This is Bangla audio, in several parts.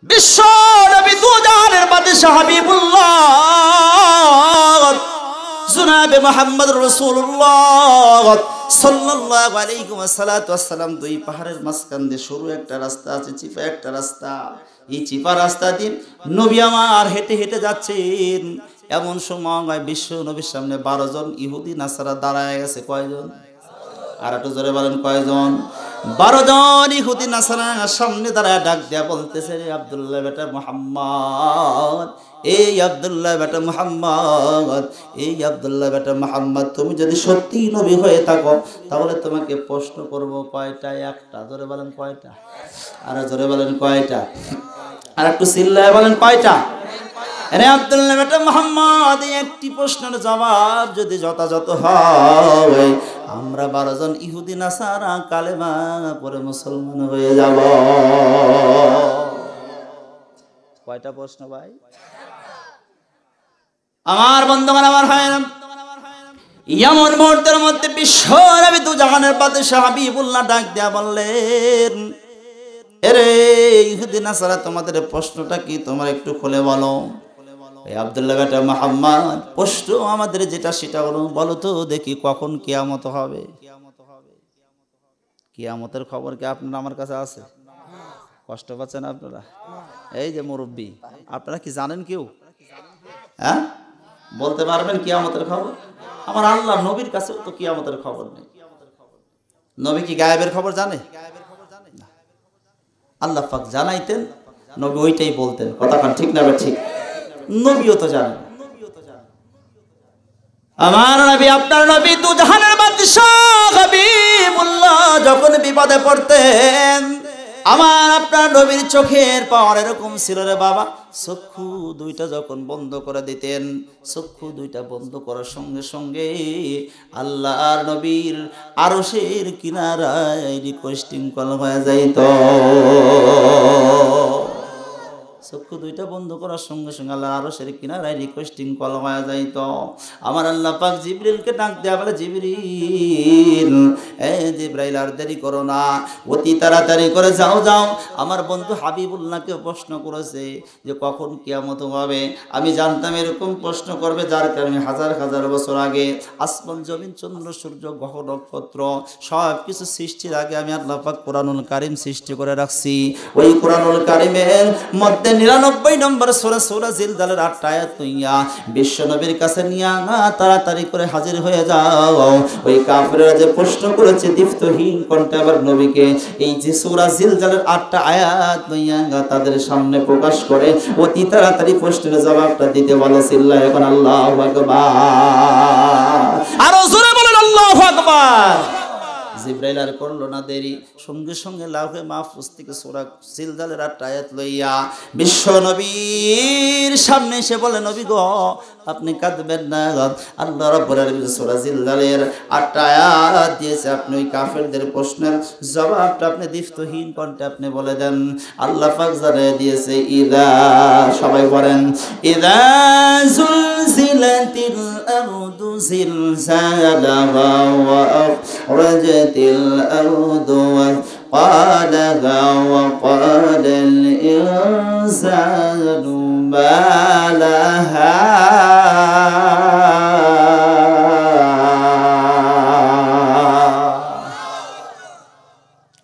বিশ্ব নবী দু জাহানের বাদশা হাবিবুল্লাহ জনাবে মুহাম্মদ রাসূলুল্লাহ সাল্লাল্লাহু আলাইহি ওয়াসাল্লাম দুই পাহাড়ের মাঝখান দিয়ে সরু একটা রাস্তা আছে, চিপা একটা রাস্তা। এই চিপা রাস্তা দিয়ে নবী আমার হেঁটে হেঁটে যাচ্ছেন। এমন সময় বিশ্ব নবীর সামনে 12 জন ইহুদি নাসারা দাঁড়ায় গেছে। কয়জন? আর একটু জোরে বলেন, কয়জন? 12 জন ইহুদি নাসারা সামনে দাঁড়ায় ডাক দেয়া বলতেছে, রে আব্দুল্লাহ বেটা মুহাম্মদ, এই আব্দুল্লাহ বেটা মুহাম্মদ, এই আব্দুল্লাহ বেটা মুহাম্মদ, তুমি যদি সত্যি নবী হয়ে থাকো তাহলে তোমাকে প্রশ্ন করব কয়টা? একটা। জোরে বলেন কয়টা? আর জোরে বলেন কয়টা? আর একটু চিল্লায় বলেন কয়টা? আরে আব্দুল্লাহ বেটা মুহাম্মদ, এই একটি প্রশ্নের জবাব যদি যথাযথ হয় আমরা 12 জন ইহুদি নাসারা কালেমা পড়ে মুসলমান হয়ে যাব। কয়টা প্রশ্ন ভাই? আমার বন্ধুগণ, আমার হয় না, এমন মুহূর্তের মধ্যে বিশ্ব নবী দু জাহানের বাদশা হাবিবুল্লাহ ডাক দেয়া বললেন, এরে ইহুদি নাসারা, তোমাদের প্রশ্নটা কি? তোমরা একটু খুলে বলো। এই আব্দুল্লাহ বেটা মুহাম্মদ, প্রশ্ন আমাদের যেটা সেটা বলো তো দেখি, কখন কিয়ামত হবে? কিয়ামতের খবর কি আপনারা আমার কাছে আছে? কষ্ট পাচ্ছেন আপনারা? এই যে মুরব্বী, আপনারা কি জানেন কেউ? হ্যাঁ, বলতে পারবেন কিয়ামতের খবর? আমার আল্লাহ নবীর কাছেও তো কিয়ামতের খবর নেই। নবী কি গায়েবের খবর জানে? আল্লাহ পাক জানাইতেন, নবী ওইটাই বলতেন। কথা কান ঠিক না? ঠিক। নবীও তো জানেন। আমার নবী, আপনার নবী দু জাহানের বাদশা হাবিবুল্লাহ যখন বিপদে পড়তেন, আমার আপনার নবীর চোখের পাওয়ার এরকম ছিল রে বাবা, চক্ষু দুইটা যখন বন্ধ করে দিতেন, চক্ষু দুইটা বন্ধ করার সঙ্গে সঙ্গে আল্লাহর নবীর আরশের কিনারায় রিকোয়েস্টিং কল হয়ে যাইত। চক্ষু দুইটা বন্ধ করার সঙ্গে সঙ্গে আল্লাহ আরশের কিনারায় রিকোয়েস্টিং কল হয়ে যাইত। আমার আল্লাহ পাক জিবরিলকে ডাক দেয়া বলে, জিবরিল, এই জিবরাইল, আর দেরি করো না, অতি তাড়াতাড়ি করে যাও যাও। আমার বন্ধু হাবিবুল্লাহকে প্রশ্ন করেছে যে কখন কিয়ামত হবে। আমি জানতাম এরকম প্রশ্ন করবে, যার কারণে হাজার হাজার বছর আগে আসমান জমিন চন্দ্র সূর্য গ্রহ নক্ষত্র সব কিছু সৃষ্টির আগে আমি আল্লাহ পাক কোরআনুল কারীম সৃষ্টি করে রাখছি। ওই কোরআনুল কারীমের মধ্যে 99 নম্বর সূরা, সূরা জিলজালের 8 আয়াত লইয়া বিশ্ব নবীর কাছে নিয়া তাড়াতাড়ি করে হাজির হয়ে যাও। ওই কাফেররা যে প্রশ্ন করেছে দীপ্তহীন কণ্ঠে আবার নবীকে, এই যে সূরা জিলজালের 8 আয়াত লইয়া তাদের সামনে প্রকাশ করে অতি তাড়াতাড়ি প্রশ্নের জবাবটা দিতে বলে। চিল্লায় এখন আল্লাহু আকবার। আরো জোরে বলেন আল্লাহু আকবার। জিবরাইল আর করলো না দেরি, সঙ্গে সঙ্গে লাউহে মাহফুজ থেকে সূরা জিলজালের 8 আয়াত লইয়া বিশ্ব নবীর সামনে এসে বলে, নবী গো, আপনি কাঁদবেন না। আল্লাহ রাব্বুল আলামিন সূরা জিলজালের 8 আয়াত দিয়েছে, আপনি ওই কাফেরদের প্রশ্নের জবাবটা আপনি দীপ্তহীন কণ্ঠে আপনি বলে দেন। আল্লাহ পাক জানিয়ে দিয়েছে, ইদা, সবাই বলেন, ইদা জুলজিলাতিল আরদু জিলজালাহা ওয়া আখরাজাতিল আরদু وقالها وقال الإنسان ما لها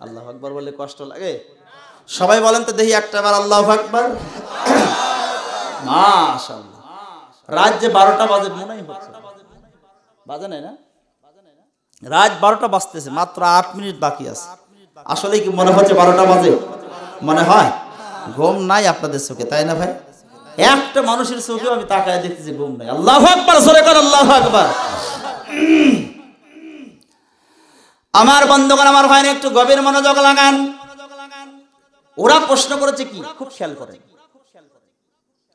আল্লাহু আকবার বলে কষ্ট লাগে? সবাই বলেন তো দেখি একটাবার আল্লাহু আকবার। মাশাআল্লাহ। রাত যে 12টা বাজে মনেই হচ্ছে, বাজে নাই না? রাত 12টা বাজতেছে, মাত্র 8 মিনিট বাকি আছে। আসলে কি মনে হচ্ছে 12টা বাজে? মনে হয়? ঘুম নাই আপনাদের চোখে, তাই না ভাই? একটা মানুষের চোখেও আমি তাকায় দেখতেছি ঘুম নাই। আল্লাহু আকবার, জোরে কর আল্লাহু আকবার। আমার বন্ধুগণ, আমার ভাইরা, একটু গভীর মনোযোগ লাগান। ওরা প্রশ্ন করেছে কি? খুব খেয়াল করেন।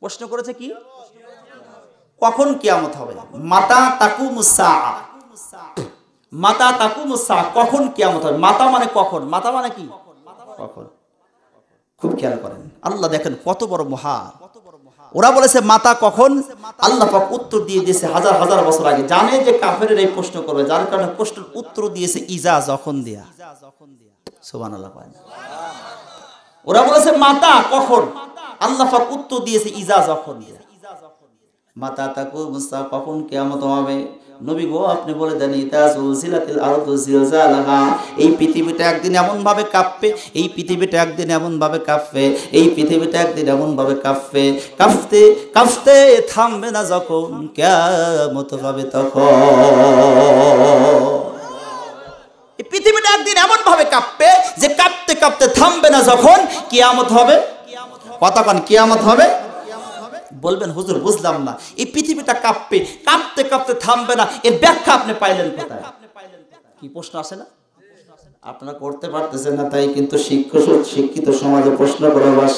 প্রশ্ন করেছে কি? কখন কিয়ামত হবে? মাতা তাকুমুস সাআ, মাতা তাকুমুস সাআ, কখন কিয়ামত হবে? মাতা মানে কখন, মাতা মানে কি? কখন। খুব খেয়াল করেন। আল্লাহ দেখেন কত বড় মহান। ওরা বলেছে মাতা কখন, আল্লাহ পাক উত্তর দিয়ে দিয়েছে হাজার হাজার বছর আগে। জানে যে কাফেরের এই প্রশ্ন করবে, যার কারণে প্রশ্নের উত্তর দিয়েছে ইজা, যখন দিয়া। সুবহানাল্লাহ। ওরা বলেছে মাতা কখন, আল্লাহ পাক উত্তর দিয়েছে ইজা যখন, মাতা তাকু মুসা কখন কিয়ামত হবে। নবী গো আপনি বলে দেন ইতা সুলসিলাতিল আরদু জিলজালাহা, এই পৃথিবীটা একদিন এমন ভাবে কাঁপবে, এই পৃথিবীটা একদিন এমন ভাবে কাঁপবে, এই পৃথিবীটা একদিন এমন ভাবে কাঁপবে, কাঁপতে কাঁপতে থামবে না যখন কিয়ামত হবে তখন। এই পৃথিবীটা একদিন এমন ভাবে কাঁপবে যে কাঁপতে কাঁপতে থামবে না যখন কিয়ামত হবে। কতক্ষণ কিয়ামত হবে? বলবেন হুজুর বুঝলাম না, এই পৃথিবীটা কাঁপবে, কাঁপতে কাঁপতে থামবে না, এর ব্যাখ্যা আপনি পাইলেন কোথায়? কি প্রশ্ন আসে না? আপনারা করতে পারতেছেন না, তাই কিন্তু শিক্ষিত সমাজে প্রশ্ন করে বাস।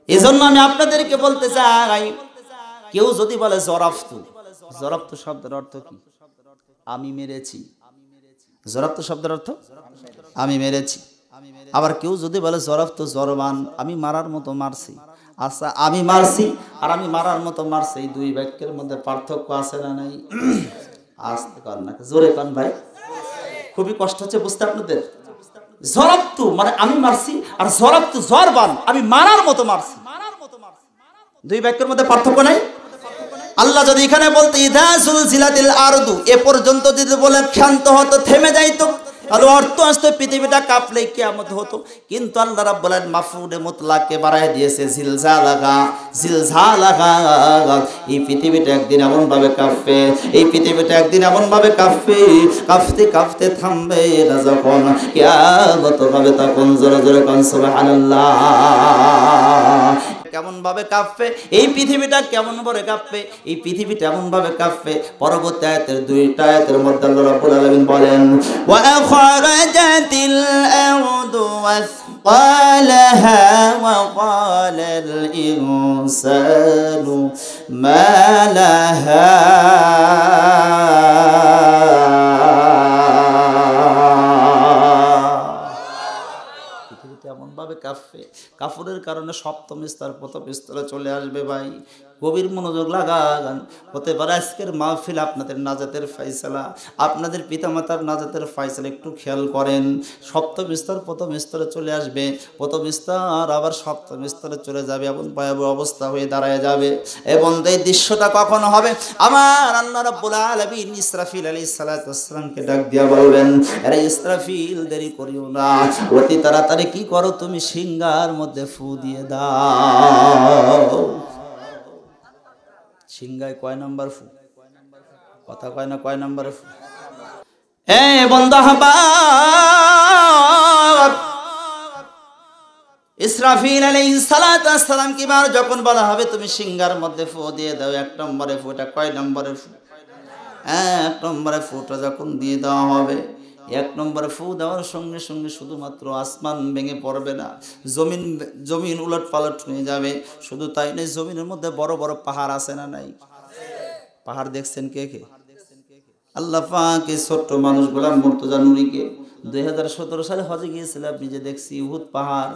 এজন্য আমি আপনাদেরকে বলতে চাই, কেউ যদি বলে জরাফতু, জরাফতু শব্দের অর্থ কি? আমি মেরেছি। জরাফতু শব্দের অর্থ আমি মেরেছি। আবার কেউ যদি বলে জরাফতু জরবান, আমি মারার মতো মারছি। আচ্ছা, আমি মারছি আর আমি মারার মতো মারছি, এই দুই বাক্যের মধ্যে পার্থক্য আছে না নাই? আসতে কন না, জোরে কন ভাই, খুবই কষ্ট হচ্ছে বুঝতে আপনাদের। জরাফতু মানে আমি মারছি, আর জরাফতু জরবান আমি মারার মতো মারছি, দুই বাক্যের মধ্যে পার্থক্য নাই। আল্লাহ যদি এখানে বলতে ইদা সুলসিলাতিল আরদু, এ পর্যন্ত যদি বলে ক্ষান্ত হতো, থেমে যাইতো, তাহলে অর্থ আসতো পৃথিবীটা কাঁপলে কিয়ামত হতো। কিন্তু আল্লাহ রাব্বুল আলামিন মাফউলে মুতলাককে বাড়ায় দিয়েছে জিলজালাহা, জিলজালাহা। এই পৃথিবীটা একদিন এমন ভাবে কাঁপবে, এই পৃথিবীটা একদিন এমন ভাবে কাঁপবে, কাঁপতে কাঁপতে থামবে না যখন কিয়ামত হবে তখন। জোরে জোরে কোন সুবহানাল্লাহ। কেমন ভাবে কাঁপবে এই পৃথিবীটা, কেমন ভাবে কাঁপবে এই পৃথিবীটা, এমন ভাবে কাঁপবে। পরবর্তী আয়াতের দুইটা আয়াতের মধ্যে আল্লাহ রাব্বুল আলামিন বলেন ওয়া আখরাজাতিল আরদু ওয়াসকালাহা ওয়া ক্বালাল ইনসানু মা লাহা এমন ভাবে কাঁপবে, কাফুরের কারণে সপ্তম স্তর প্রথম স্তরে চলে আসবে। ভাই গভীর মনোযোগ লাগান, হতে পারে আজকের মাহফিল আপনাদের নাজাতের ফয়সালা, আপনাদের পিতামাতার নাজাতের ফয়সালা, একটু খেয়াল করেন। সপ্তম স্তর প্রথম স্তরে চলে আসবে, প্রথম স্তর আবার সপ্তম স্তরে চলে যাবে, এমন ভয়াবহ অবস্থা হয়ে দাঁড়ায় যাবে। এবং এই দৃশ্যটা কখন হবে? আমার আল্লাহ রাব্বুল আলামিন ইসরাফিল আলাইহিস সালাতু ওয়াস সালামকে ডাক দিয়া বলবেন, আরে ইসরাফিল দেরি করিও না, অতি তাড়াতাড়ি কি করো তুমি, সিংহার মধ্যে ফু দিয়ে দাও। সিংহায় কয় নাম্বার ফু? কথা কয় না, কয় নাম্বারে ফু? বন্ধু হাবাব, ইসরাফিল আলাইহিস সালাতু ওয়াস সালাম কি বার যখন বলা হবে তুমি সিংহার মধ্যে ফু দিয়ে দাও, এক নম্বরে ফুটা, কয় নম্বরে ফু? এক নম্বরে ফুটা যখন দিয়ে দেওয়া হবে, এক নম্বরে ফু দেওয়ার সঙ্গে সঙ্গে শুধুমাত্র আসমান ভেঙে পড়বে না, জমিন উলট পালট হয়ে যাবে। শুধু তাই নয়, জমিনের মধ্যে বড় বড় পাহাড় আছে না নাই? পাহাড় দেখছেন কে কে? আল্লাহ পাক এই ছোট্ট মানুষগুলা মুর্তজা নুরিকে 2017 সালে হজে গিয়েছিলাম, নিজে দেখছি উহুদ পাহাড়।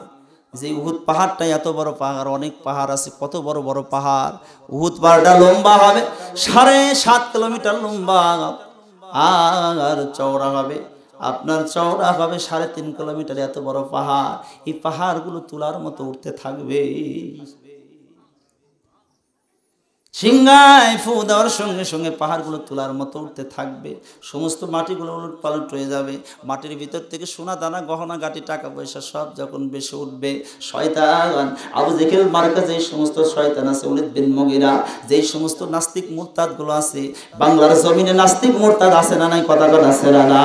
যে উহুদ পাহাড়টা এত বড় পাহাড়, অনেক পাহাড় আছে, কত বড় বড় পাহাড়। উহুদ পাহাড়টা লম্বা হবে 7.5 কিলোমিটার লম্বা, আর চওড়া হবে আপনার, চওড়া হবে 3.5 কিলোমিটার। এত বড় পাহাড়, এই পাহাড়গুলো তুলার মতো উঠতে থাকবে। সিংহায় ফু দেওয়ার সঙ্গে সঙ্গে পাহাড়গুলো তুলার মতো উঠতে থাকবে, সমস্ত মাটিগুলো উলট পালট হয়ে যাবে। মাটির ভিতর থেকে সোনা দানা গহনা গাটি টাকা পয়সা সব যখন বেশি উঠবে, শয়তান আবু জেহেল মার্কা যেই সমস্ত শয়তান আছে, ওলীদ বিন মুগীরা, যেই সমস্ত নাস্তিক মুরতাদগুলো আছে, বাংলার জমিনে নাস্তিক মুরতাদ আছে না নাই? কথা কথা আছে না না?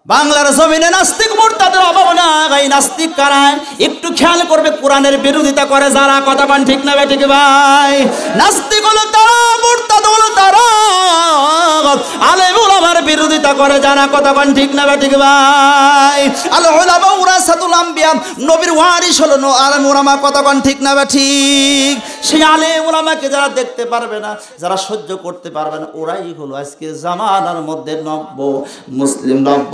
বাংলার জমিনে নাস্তিক মুরতাদের অভাব নাই। নাস্তিক কারা? একটু খেয়াল করবে, কোরআনের বিরোধিতা করে যারা। কথা বলেন ঠিক না ঠিক ভাই? নাস্তিক হলো তারা, মুরতাদ হলো তারা, আলেম উলামার বিরোধিতা করে যারা। কথা বলেন ঠিক না ঠিক ভাই? আল উলামা ওয়ারাসাতুল আম্বিয়া, নবীর ওয়ারিস হলো আলেম উলামা। কথা বলেন ঠিক না ঠিক? সেই আলেম উলামাকে যারা দেখতে পারবে না, যারা সহ্য করতে পারবে না, ওরাই হলো আজকে জামানার মধ্যে নব্য মুসলিম, নব্য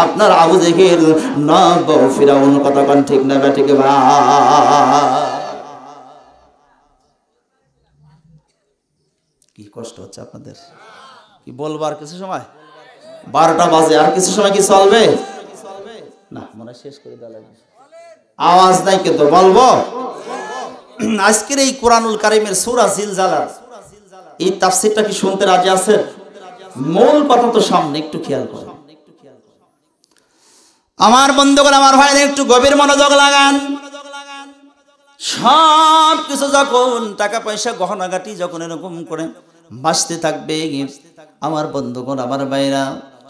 আপনার আবু জেহেল, নব্য ফিরাউন। কথা বলেন ঠিক না ঠিক ভাই? কি কষ্ট হচ্ছে আপনাদের? কি বলবো আর কিছু সময়? 12টা বাজে, আর কিছু সময় কি চলবে? না মনে হয় শেষ করে দেওয়া লাগবে, আওয়াজ নাই কিন্তু বলবো। আজকের এই কোরআনুল কারীমের সূরা জিলজালার এই তাফসীরটা কি শুনতে রাজি আছেন? মূল কথা তো সামনে, একটু খেয়াল করেন আমার বন্ধুগণ, আমার ভাইদের একটু গভীর মনোযোগ লাগান। সব কিছু যখন টাকা পয়সা গহনাগাটি যখন এরকম করে বাঁচতে থাকবে, আমার বন্ধুগণ আমার ভাইরা,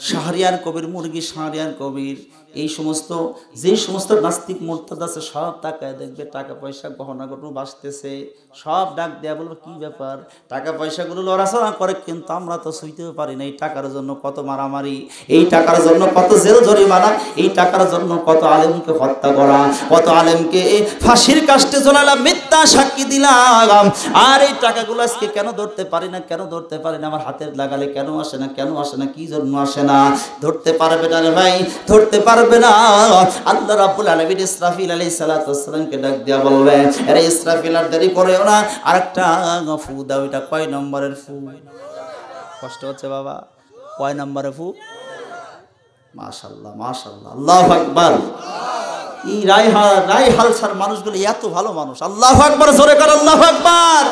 শাহরিয়ার কবির মুরগি, শাহরিয়ার কবির এই সমস্ত যে সমস্ত নাস্তিক মুরতাদ আছে সব তাকায় দেখবে টাকা পয়সা গহনাগুলো বাঁচতেছে, সব ডাক দেয়া বলবো কি ব্যাপার, টাকা পয়সাগুলো লড়াচড়া করে কিন্তু আমরা তো সইতেও পারি না। এই টাকার জন্য কত মারামারি, এই টাকার জন্য কত জেল জরিমানা, এই টাকার জন্য কত আলেমকে হত্যা করা, কত আলেমকে ফাঁসির কাস্টে ঝোলালাম, মিথ্যা সাক্ষী দিলাম। আর এই টাকাগুলো আজকে কেন ধরতে পারি না, কেন ধরতে পারি না, আমার হাতের লাগালে কেন আসে না, কেন আসে না, কি জন্য আসে না? ধরতে পারবে না রে ভাই, ধরতে পারবে না। আল্লাহ রাব্বুল আলামিন ইসরাফিল আলাইহিস সালাতু ওয়াস সালামকে ডাক দিয়া বলবে, আরে ইসরাফিল আর দেরি করেও না, আরেকটা ফু দাও। এটা কয় নম্বরের ফু? কষ্ট হচ্ছে বাবা, কয় নম্বরের ফু? মাশাআল্লাহ মাশাআল্লাহ, আল্লাহু আকবার। এই রাইহালসার মানুষগুলো এত ভালো মানুষ, আল্লাহু আকবার, জোরে কর আল্লাহু আকবার।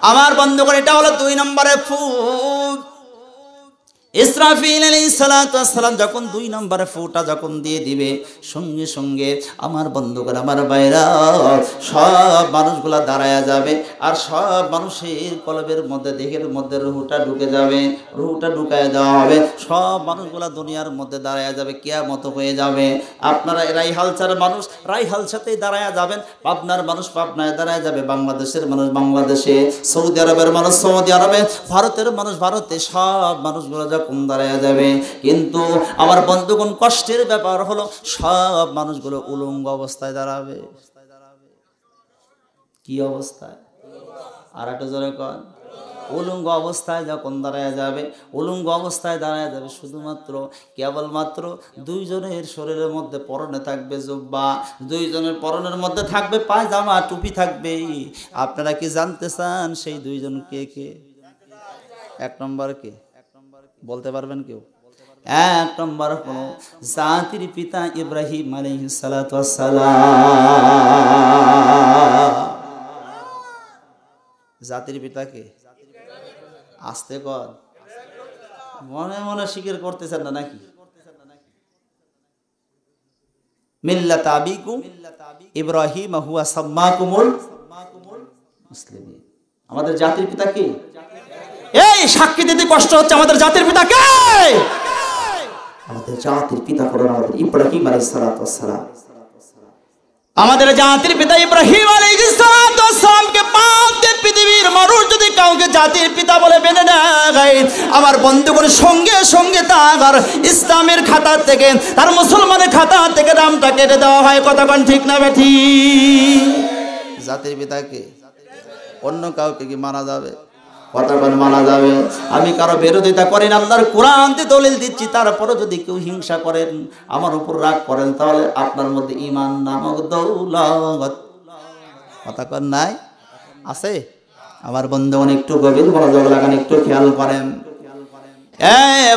আমার বন্ধুগণ এটা হলো 2 নম্বরের ফু। ইসরাফিল আলাইহিস সালাতু ওয়াস সালাম যখন 2 নম্বরের ফুটা যখন দিয়ে দিবে, সঙ্গে সঙ্গে আমার বন্ধুগণ আমার ভাইরা সব মানুষগুলা দাঁড়ায়া যাবে, আর সব মানুষের কলবের মধ্যে দেহের মধ্যে রুহটা ঢুকে যাবে, রুহটা ঢুকায় দেওয়া হবে, সব মানুষগুলা দুনিয়ার মধ্যে দাঁড়ায়া যাবে, কিয়ামত হয়ে যাবে। আপনারা রাইহালসার মানুষ রাইহালসাতেই দাঁড়ায়া যাবেন, পাবনার মানুষ পাবনায় দাঁড়ায় যাবে, বাংলাদেশের মানুষ বাংলাদেশে, সৌদি আরবের মানুষ সৌদি আরবে, ভারতের মানুষ ভারতে, সব মানুষগুলো কম দাঁড়ায় যাবে। কিন্তু আমার বন্ধুগণ কষ্টের ব্যাপার হলো সব মানুষগুলো উলঙ্গ অবস্থায় দাঁড়াবে। কি অবস্থায়? আর একটা জোরে কর, উলঙ্গ অবস্থায় যখন দাঁড়ায় যাবে, উলঙ্গ অবস্থায় দাঁড়ায় যাবে, শুধুমাত্র কেবলমাত্র 2 জনের শরীরের মধ্যে পরনে থাকবে জুব্বা, 2 জনের পরনের মধ্যে থাকবে পায়জামা, টুপি থাকবে। আপনারা কি জানতে চান সেই 2 জন কে কে? 1 নম্বর কে বলতে পারবেন কেউ? 1 নম্বর হলো জাতির পিতা ইব্রাহিম আলাইহিস সালাতু ওয়াস সালাম। জাতির পিতা কে? আস্তে কর, মনে মনে স্বীকার করতেছেন না নাকি? মিল্লাত আবিকুম ইব্রাহিম হুয়া সাম্মাকুমুল মুসলিমিন। আমাদের জাতির পিতা কে? এই সাক্ষী দিতে কষ্ট হচ্ছে, আমাদের জাতির পিতা কে? আমাদের জাতির পিতা হলেন আমাদের ইব্রাহিম আলাইহিস সালাতু ওয়াস সালাম। আমাদের জাতির পিতা ইব্রাহিম আলাইহিস সালাতু ওয়াস সালামকে বাদ দিয়ে পৃথিবীর মানুষ যদি কাউকে জাতির পিতা বলে মেনে নেয়, আমার বন্ধুগণ সঙ্গে সঙ্গে তার ইসলামের খাতা থেকে, তার মুসলমানের খাতা থেকে নামটা কেটে দেওয়া হয়। কথা কোন ঠিক না বেঠি? জাতির পিতাকে অন্য কাউকে কি মানা যাবে? কতক্ষণ মানা যাবে? আমি কারো বিরোধিতা করি না, আল্লাহর কোরআন দিয়ে দলিল দিচ্ছি। তারপরে যদি কেউ হিংসা করেন, আমার উপর রাগ করেন, তাহলে আপনার মধ্যে ঈমান নামক দৌলত কতক্ষণ নাই আছে? আমার বন্ধুগণ একটু গভীর মনোযোগ লাগান, একটু খেয়াল করেন।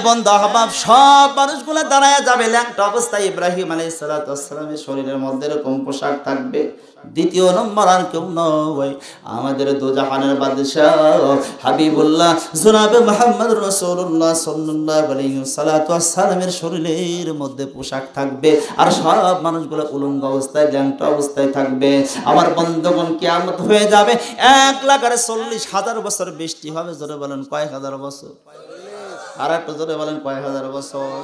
বন্ধু আহবাব, সব মানুষগুলো দাঁড়ায় যাবে ল্যাংটা অবস্থায়। ইব্রাহিম আলাইহিস সালাতু ওয়াস সালামের শরীরের মধ্যে এরকম পোশাক থাকবে। 2 নম্বর আর কেউ নয়, আমাদের দোজাহানের বাদশাহ হাবিবুল্লাহ জনাবে মুহাম্মদ রাসূলুল্লাহ সাল্লাল্লাহু আলাইহি ওয়াসাল্লামের শরীরের মধ্যে পোশাক থাকবে, আর সব মানুষগুলো উলঙ্গ অবস্থায় ল্যাংটা অবস্থায় থাকবে। আমার বন্ধুগণ কিয়ামত হয়ে যাবে। 1,40,000 বছর বৃষ্টি হবে। জোরে বলেন কয় হাজার বছর? আর একটু জোরে বলেন কয় হাজার বছর?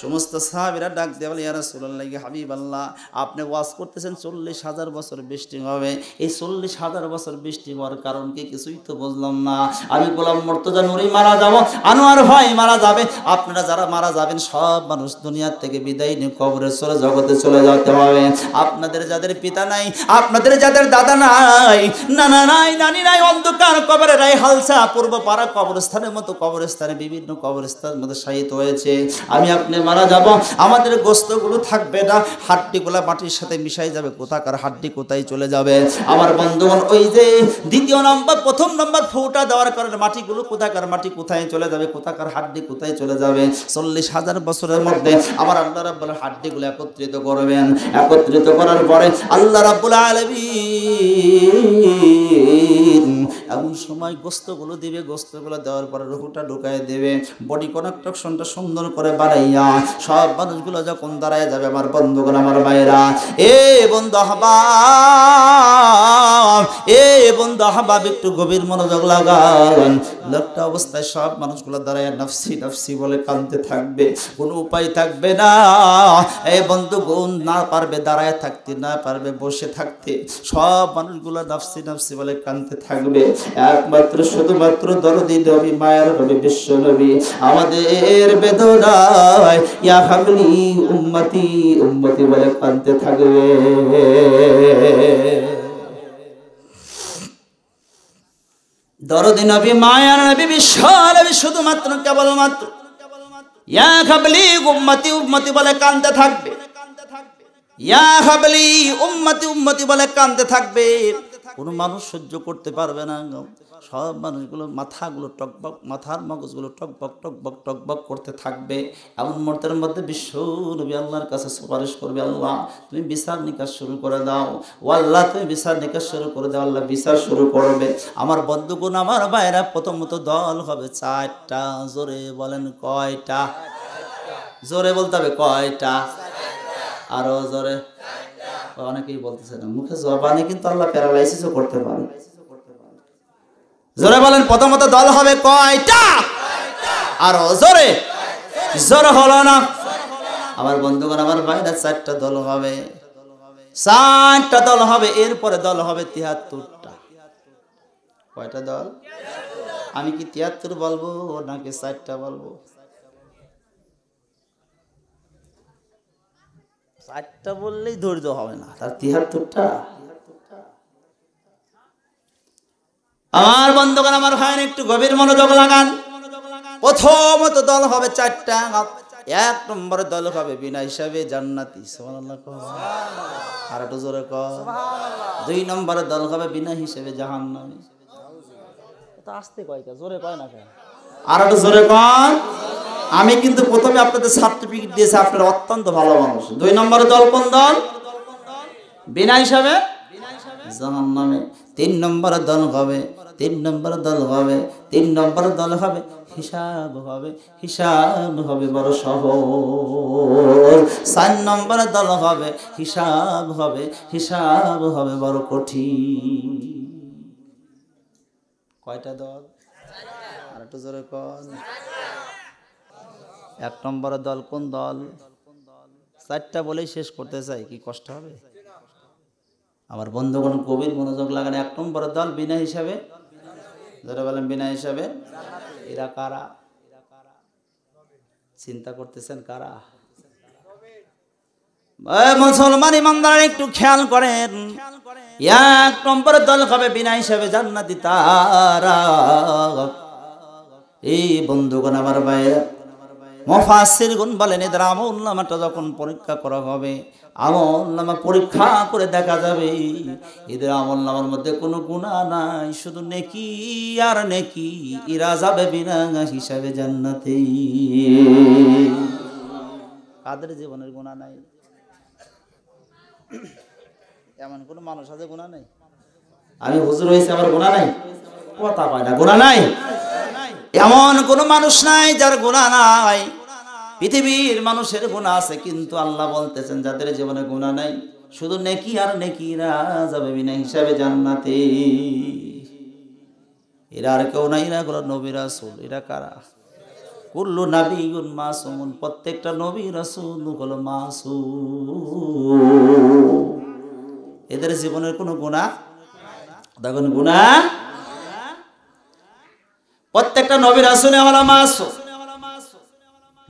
সমস্ত সাহাবীরা ডাক দিয়ে বলে, ইয়া রাসূলুল্লাহ, ইয়া হাবিবাল্লাহ, আপনি ওয়াজ করতেছেন 40,000 বছর বৃষ্টি হবে। এই 40,000 বছর বৃষ্টি হওয়ার কারণ কি? কিছুই তো বুঝলাম না। আমি গোলাম মুর্তজা নুরি মারা যাব, আনোয়ার ভাই মারা যাবে, আপনারা যারা মারা যাবেন সব মানুষ দুনিয়ার থেকে বিদায় নিয়ে কবরে চলে জগতে চলে যেতে হবে। আপনাদের যাদের পিতা নাই, আপনাদের যাদের দাদা নাই, নানা নাই, নানি নাই, অন্ধকার কবরে রাইহালসা পূর্ব পাড়া কবরস্থানের মতো কবরস্থানে, বিভিন্ন কবরস্থানের মধ্যে শায়িত হয়েছে। আমি আপনি মারা যাব, আমাদের গোশতগুলো থাকবে না, হাড্ডিগুলো মাটির সাথে মিশাই যাবে, কোথাকার হাড্ডি কোথায় চলে যাবে। আমার বন্ধুগণ, ওই যে দ্বিতীয় নম্বর প্রথম নম্বর ফুটা দেওয়ার কারণে মাটিগুলো কোথাকার মাটি কোথায় চলে যাবে, কোথাকার হাড্ডি কোথায় চলে যাবে। 40,000 বছরের মধ্যে আমার আল্লাহ রাব্বুল হাড্ডিগুলো একত্রিত করবেন। একত্রিত করার পরে আল্লাহ রাব্বুল আলামিন এমন সময় গোশতগুলো দিবে, গোশতগুলো দেওয়ার পরে রুহটা ঢুকায় দেবে, বডি কনেকশনটা সুন্দর করে বানাইয়া সব মানুষগুলো যখন দাঁড়ায় যাবে, আমার বন্ধুগণ, আমার ভাইরা, এ বন্ধু আহবাব, এ বন্ধু আহবাব, একটু গভীর মনোযোগ লাগান। লোকটা অবস্থায় সব মানুষগুলো দাঁড়ায় নাফসি নাফসি বলে কাঁদতে থাকবে, কোনো উপায় থাকবে না। এই বন্ধু গুণ না পারবে দাঁড়ায় থাকতে, না পারবে বসে থাকতে, সব মানুষগুলো নাফসি নাফসি বলে কাঁদতে থাকবে। একমাত্র শুধুমাত্র দরদি নবী, মায়ের নবী, বিশ্ব নবী আমাদের বেদনায় ইয়া হাবলি উম্মতি উম্মতি বলে কাঁদতে থাকবে। দরদি নবী, মায়ার নবী, বিশ্ব নবী শুধুমাত্র কেবলমাত্র ইয়া হাবলি উম্মতি উম্মতি বলে কাঁদতে থাকবে, ইয়া হাবলি উম্মতি উম্মতি বলে কাঁদতে থাকবে। কোনো মানুষ সহ্য করতে পারবে না। সব মানুষগুলো মাথাগুলো টকবক, মাথার মগজগুলো টকবক টকবক টকবক করতে থাকবে। এমন মুহূর্তের মধ্যে বিশ্ব নবী আল্লাহর কাছে সুপারিশ করবে, আল্লাহ তুমি বিচার নিকাশ শুরু করে দাও, ও আল্লাহ তুমি বিচার নিকাশ শুরু করে দাও। আল্লাহ বিচার শুরু করবে। আমার বন্ধুগণ, আমার ভাইরা, প্রথমত দল হবে 4টা। জোরে বলেন কয়টা? জোরে বলতে হবে কয়টা? আরো জোরে। অনেকেই বলতেছে না, মুখে জবানে কিন্তু আল্লাহ প্যারালাইসিসও করতে পারে। জোরে বলেন, প্রথমত দল হবে কয়টা? আরো জোরে। জোরে হলো না। আমার বন্ধুগণ, আমার ভাইরা, 4টা দল হবে, 4টা দল হবে। এরপরে দল হবে 73টা। কয়টা দল? আমি কি 73 বলবো নাকি 4টা বলবো? 4টা বললেই ধৈর্য হবে না, তার 73টা। আমার বন্ধুগণ, আমার ভাইয়ের একটু গভীর মনোযোগ লাগান। প্রথমত দল হবে 4টা। 1 নম্বর দল হবে বিনা হিসাবে জান্নাতি, সুবহানাল্লাহ কও। আর একটু জোরে কও। 2 নম্বর দল হবে বিনা হিসাবে জাহান্নামী। এটা আস্তে কয়টা, জোরে কয় না কেন? আর একটু জোরে কন। আমি কিন্তু প্রথমে আপনাদের সার্টিফিকেট দিয়েছি, আপনারা অত্যন্ত ভালো মানুষ। 2 নম্বরের দল কোন দল? বিনা হিসাবে জাহান্নামে। 3 নম্বরের দল হবে, 3 নম্বরের দল হবে, 3 নম্বরের দল হবে হিসাব হবে, হিসাব হবে বড় সহজ। 4 নম্বরের দল হবে হিসাব হবে, হিসাব হবে বড় কঠিন। কয়টা দল? আর একটু জোরে কোন। 1 নম্বরের দল কোন দল? 4টা বলেই শেষ করতে চাই, কি কষ্ট হবে? আমার বন্ধুগণ, গভীর মনোযোগ লাগান। 1 নম্বরের দল বিনা হিসাবে, যারা বলেন বিনা হিসাবে। এরা কারা? চিন্তা করতেছেন কারা? মুসলমান ইমানদার একটু খেয়াল করেন। 1 নম্বরের দল হবে বিনা হিসাবে জান্নাতি তারা। এই বন্ধুগণ, আমার ভাইরা, মুফাসসিরগণ বলেন এদের আমলনামাটা যখন পরীক্ষা করা হবে, আমলনামা পরীক্ষা করে দেখা যাবে এদের আমলনামার মধ্যে কোনো গুনাহ নাই, শুধু নেকি আর নেকি। এরা যাবে বিনা হিসাবে জান্নাতে। কাদের জীবনের গুনাহ নাই? এমন কোন মানুষ আছে গুনাহ নাই? আমি হুজুর হইছি, আমার গুনাহ নাই? কথা পায় না, গুনাহ নাই? এমন কোন মানুষ নাই যার গুনাহ নাই। পৃথিবীর মানুষের গুনাহ আছে, কিন্তু আল্লাহ বলতেছেন যাদের জীবনে গুনাহ নাই, শুধু নেকি আর নেকিরা যাবে বিনা হিসাবে জান্নাতে। এরা আর কেউ নাই, এরা হলো নবী রাসূল। এরা কারা? কুল্লু নাবিয়্যুন মাসুমুন, প্রত্যেকটা নবী রাসূল হলো মাসুম। এদের জীবনের কোনো গুনাহ, দেখুন গুনাহ, প্রত্যেকটা নবী রাসূল হলো মাসুম।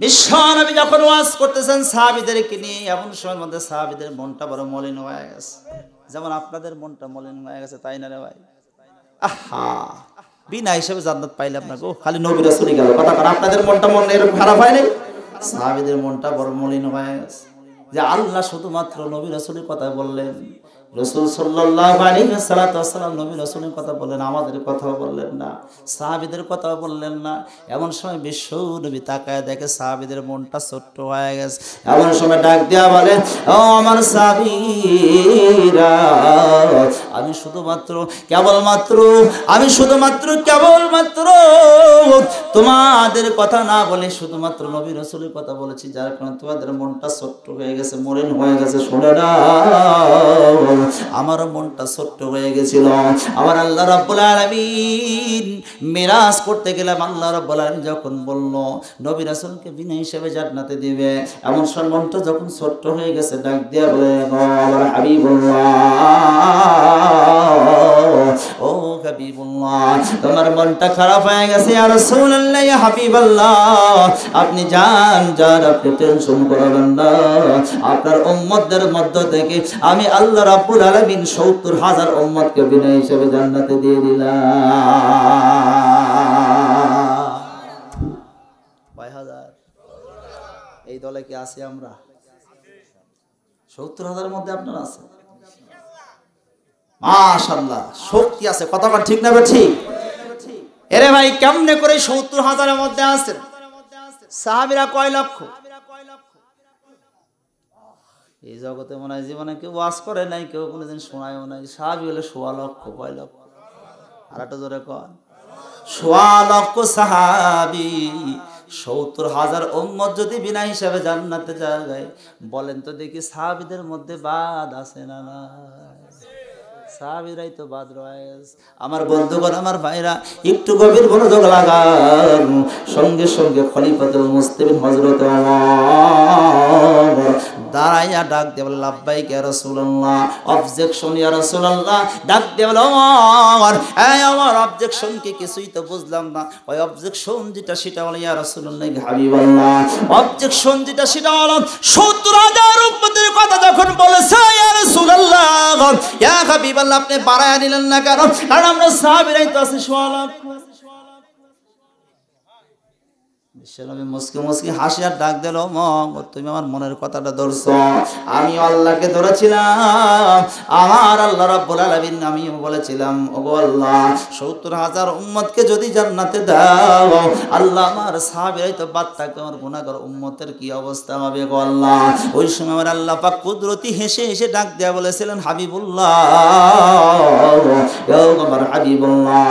বিশ্ব নবী যখন ওয়াজ করতেছেন সাহাবীদেরকে নিয়ে, এমন সময়ের মধ্যে সাহাবীদের মনটা বড় মলিন হয়ে গেছে, যেমন আপনাদের মনটা মলিন হয়ে গেছে, তাই না রে ভাই? আহা, বিনা হিসাবে জান্নাত পাইলাম না গো, খালি নবী রাসূলই গেল। কথা বলেন, আপনাদের মনটা মন এরকম খারাপ হয় নাই? সাহাবীদের মনটা বড় মলিন হয়ে গেছে যে আল্লাহ শুধুমাত্র নবী রাসূলের কথা বললেন, রাসূল সাল্লাল্লাহু আলাইহি ওয়াসাল্লাম নবী রাসূলের কথা বললেন, আমাদের কথা বললেন না, সাহাবীদের কথা বললেন না। এমন সময় বিশ্ব নবী তাকায় দেখে সাহাবীদের মনটা ছোট্ট হয়ে গেছে। এমন সময় ডাক দেয়া বলে, ও আমার সাহাবীরা, আমি শুধুমাত্র কেবলমাত্র তোমাদের কথা না বলে শুধুমাত্র নবী রাসূলের কথা বলেছি, যার কারণে তোমাদের মনটা ছোট্ট হয়ে গেছে, মলিন হয়ে গেছে। শুনে না, আমার মনটা ছোট্ট হয়ে গেছিল। আমার আল্লাহ রাব্বুল আলামিন মিরাজ করতে গেলাম, আল্লাহ রাব্বুল আলামিন যখন বলল নবী রাসূলকে বিনা হিসেবে জান্নাতে দিবে, এমন সময় মনটা যখন ছোট্ট হয়ে গেছে, ডাক দিয়া বলে, আমার হাবিবুল্লাহ, ও হাবিবুল্লাহ, তোমার মনটা খারাপ হয়ে গেছে। ইয়া রাসূলুল্লাহ, ইয়া হাবিবাল্লাহ, আপনি যান, আপনি টেনশন করবেন না। আপনার উম্মতদের মধ্য থেকে আমি আল্লাহ রাব্বুল আলামিন ৭০,০০০ উম্মতকে বিনা হিসেবে জান্নাতে দিয়ে দিলাম। কয় হাজার? এই দলে কি আছি আমরা? ৭০,০০০ মধ্যে আপনারা আছেন? মাশাআল্লাহ, শক্তি আছে। কথাটা ঠিক না ঠিক? এরে ভাই, কেমনে করে ৭০,০০০ মধ্যে আছেন? সাহাবীরা কয় লক্ষ? এই জগতে মনে হয় জীবনে কেউ ওয়াজ করে নাই, কেউ কোনোদিন শোনায়ও নাই। সাহাবী হলে ১৬ লক্ষ। কয় লক্ষ? আর একটা জোরে কন। ১৬ লক্ষ সাহাবী, ৭০,০০০ উম্মত যদি বিনা হিসাবে জান্নাতে যায়, বলেন তো দেখি সাহাবীদের মধ্যে বাদ আছে না? না, সাহাবীরাই তো বাদ রয়েছে। আমার বন্ধুগণ, আমার ভাইরা, একটু গভীর মনোযোগ লাগান। সঙ্গে সঙ্গে খলিফাতুল মুসলিমিন হযরত ওমর দাঁড়াইয়া ডাক দিয়ে বলে, লাব্বাইক ইয়া রাসূলুল্লাহ, অবজেকশন ইয়া রাসূলুল্লাহ। ডাক দিয়ে বলে, ওমর, এই ওমর, অবজেকশন কি? কিছুই তো বুঝলাম না। ওই অবজেকশন যেটা সেটা বলে, ইয়া রাসূলুল্লাহ হাবিবাল্লাহ, অবজেকশন যেটা সেটা হলো ৭০,০০০ উম্মতের কথা যখন বলেছে, ইয়া রাসূলুল্লাহ, ইয়া হাবিবাল্লাহ, আপনি বাড়ায়া নিলেন না কেন? কারণ আমরা সাহাবীরাই তো আছি ১৬ লক্ষ। বিশ্বনবী মুস্কি মুস্কি হাসি আর ডাক দিল, তুমি আমার মনের কথাটা ধরছো, আমি আল্লাহকে ধরেছিলাম। আমার আল্লাহ রাব্বুল আলামিন আমিও বলেছিলাম, ওগো আল্লাহ, ৭০,০০০ উম্মতকে যদি জান্নাতে দাও, আল্লাহ, আমার সাহাবীরাই তো বাদ থাকবে, আমার গুনাহগার উম্মতের কি অবস্থা হবে গো আল্লাহ? ওই সময় আমার আল্লাহ পাক কুদরতি হেসে হেসে ডাক দেয়া বলেছিলেন, হাবিবুল্লাহ, আমার হাবিবুল্লাহ,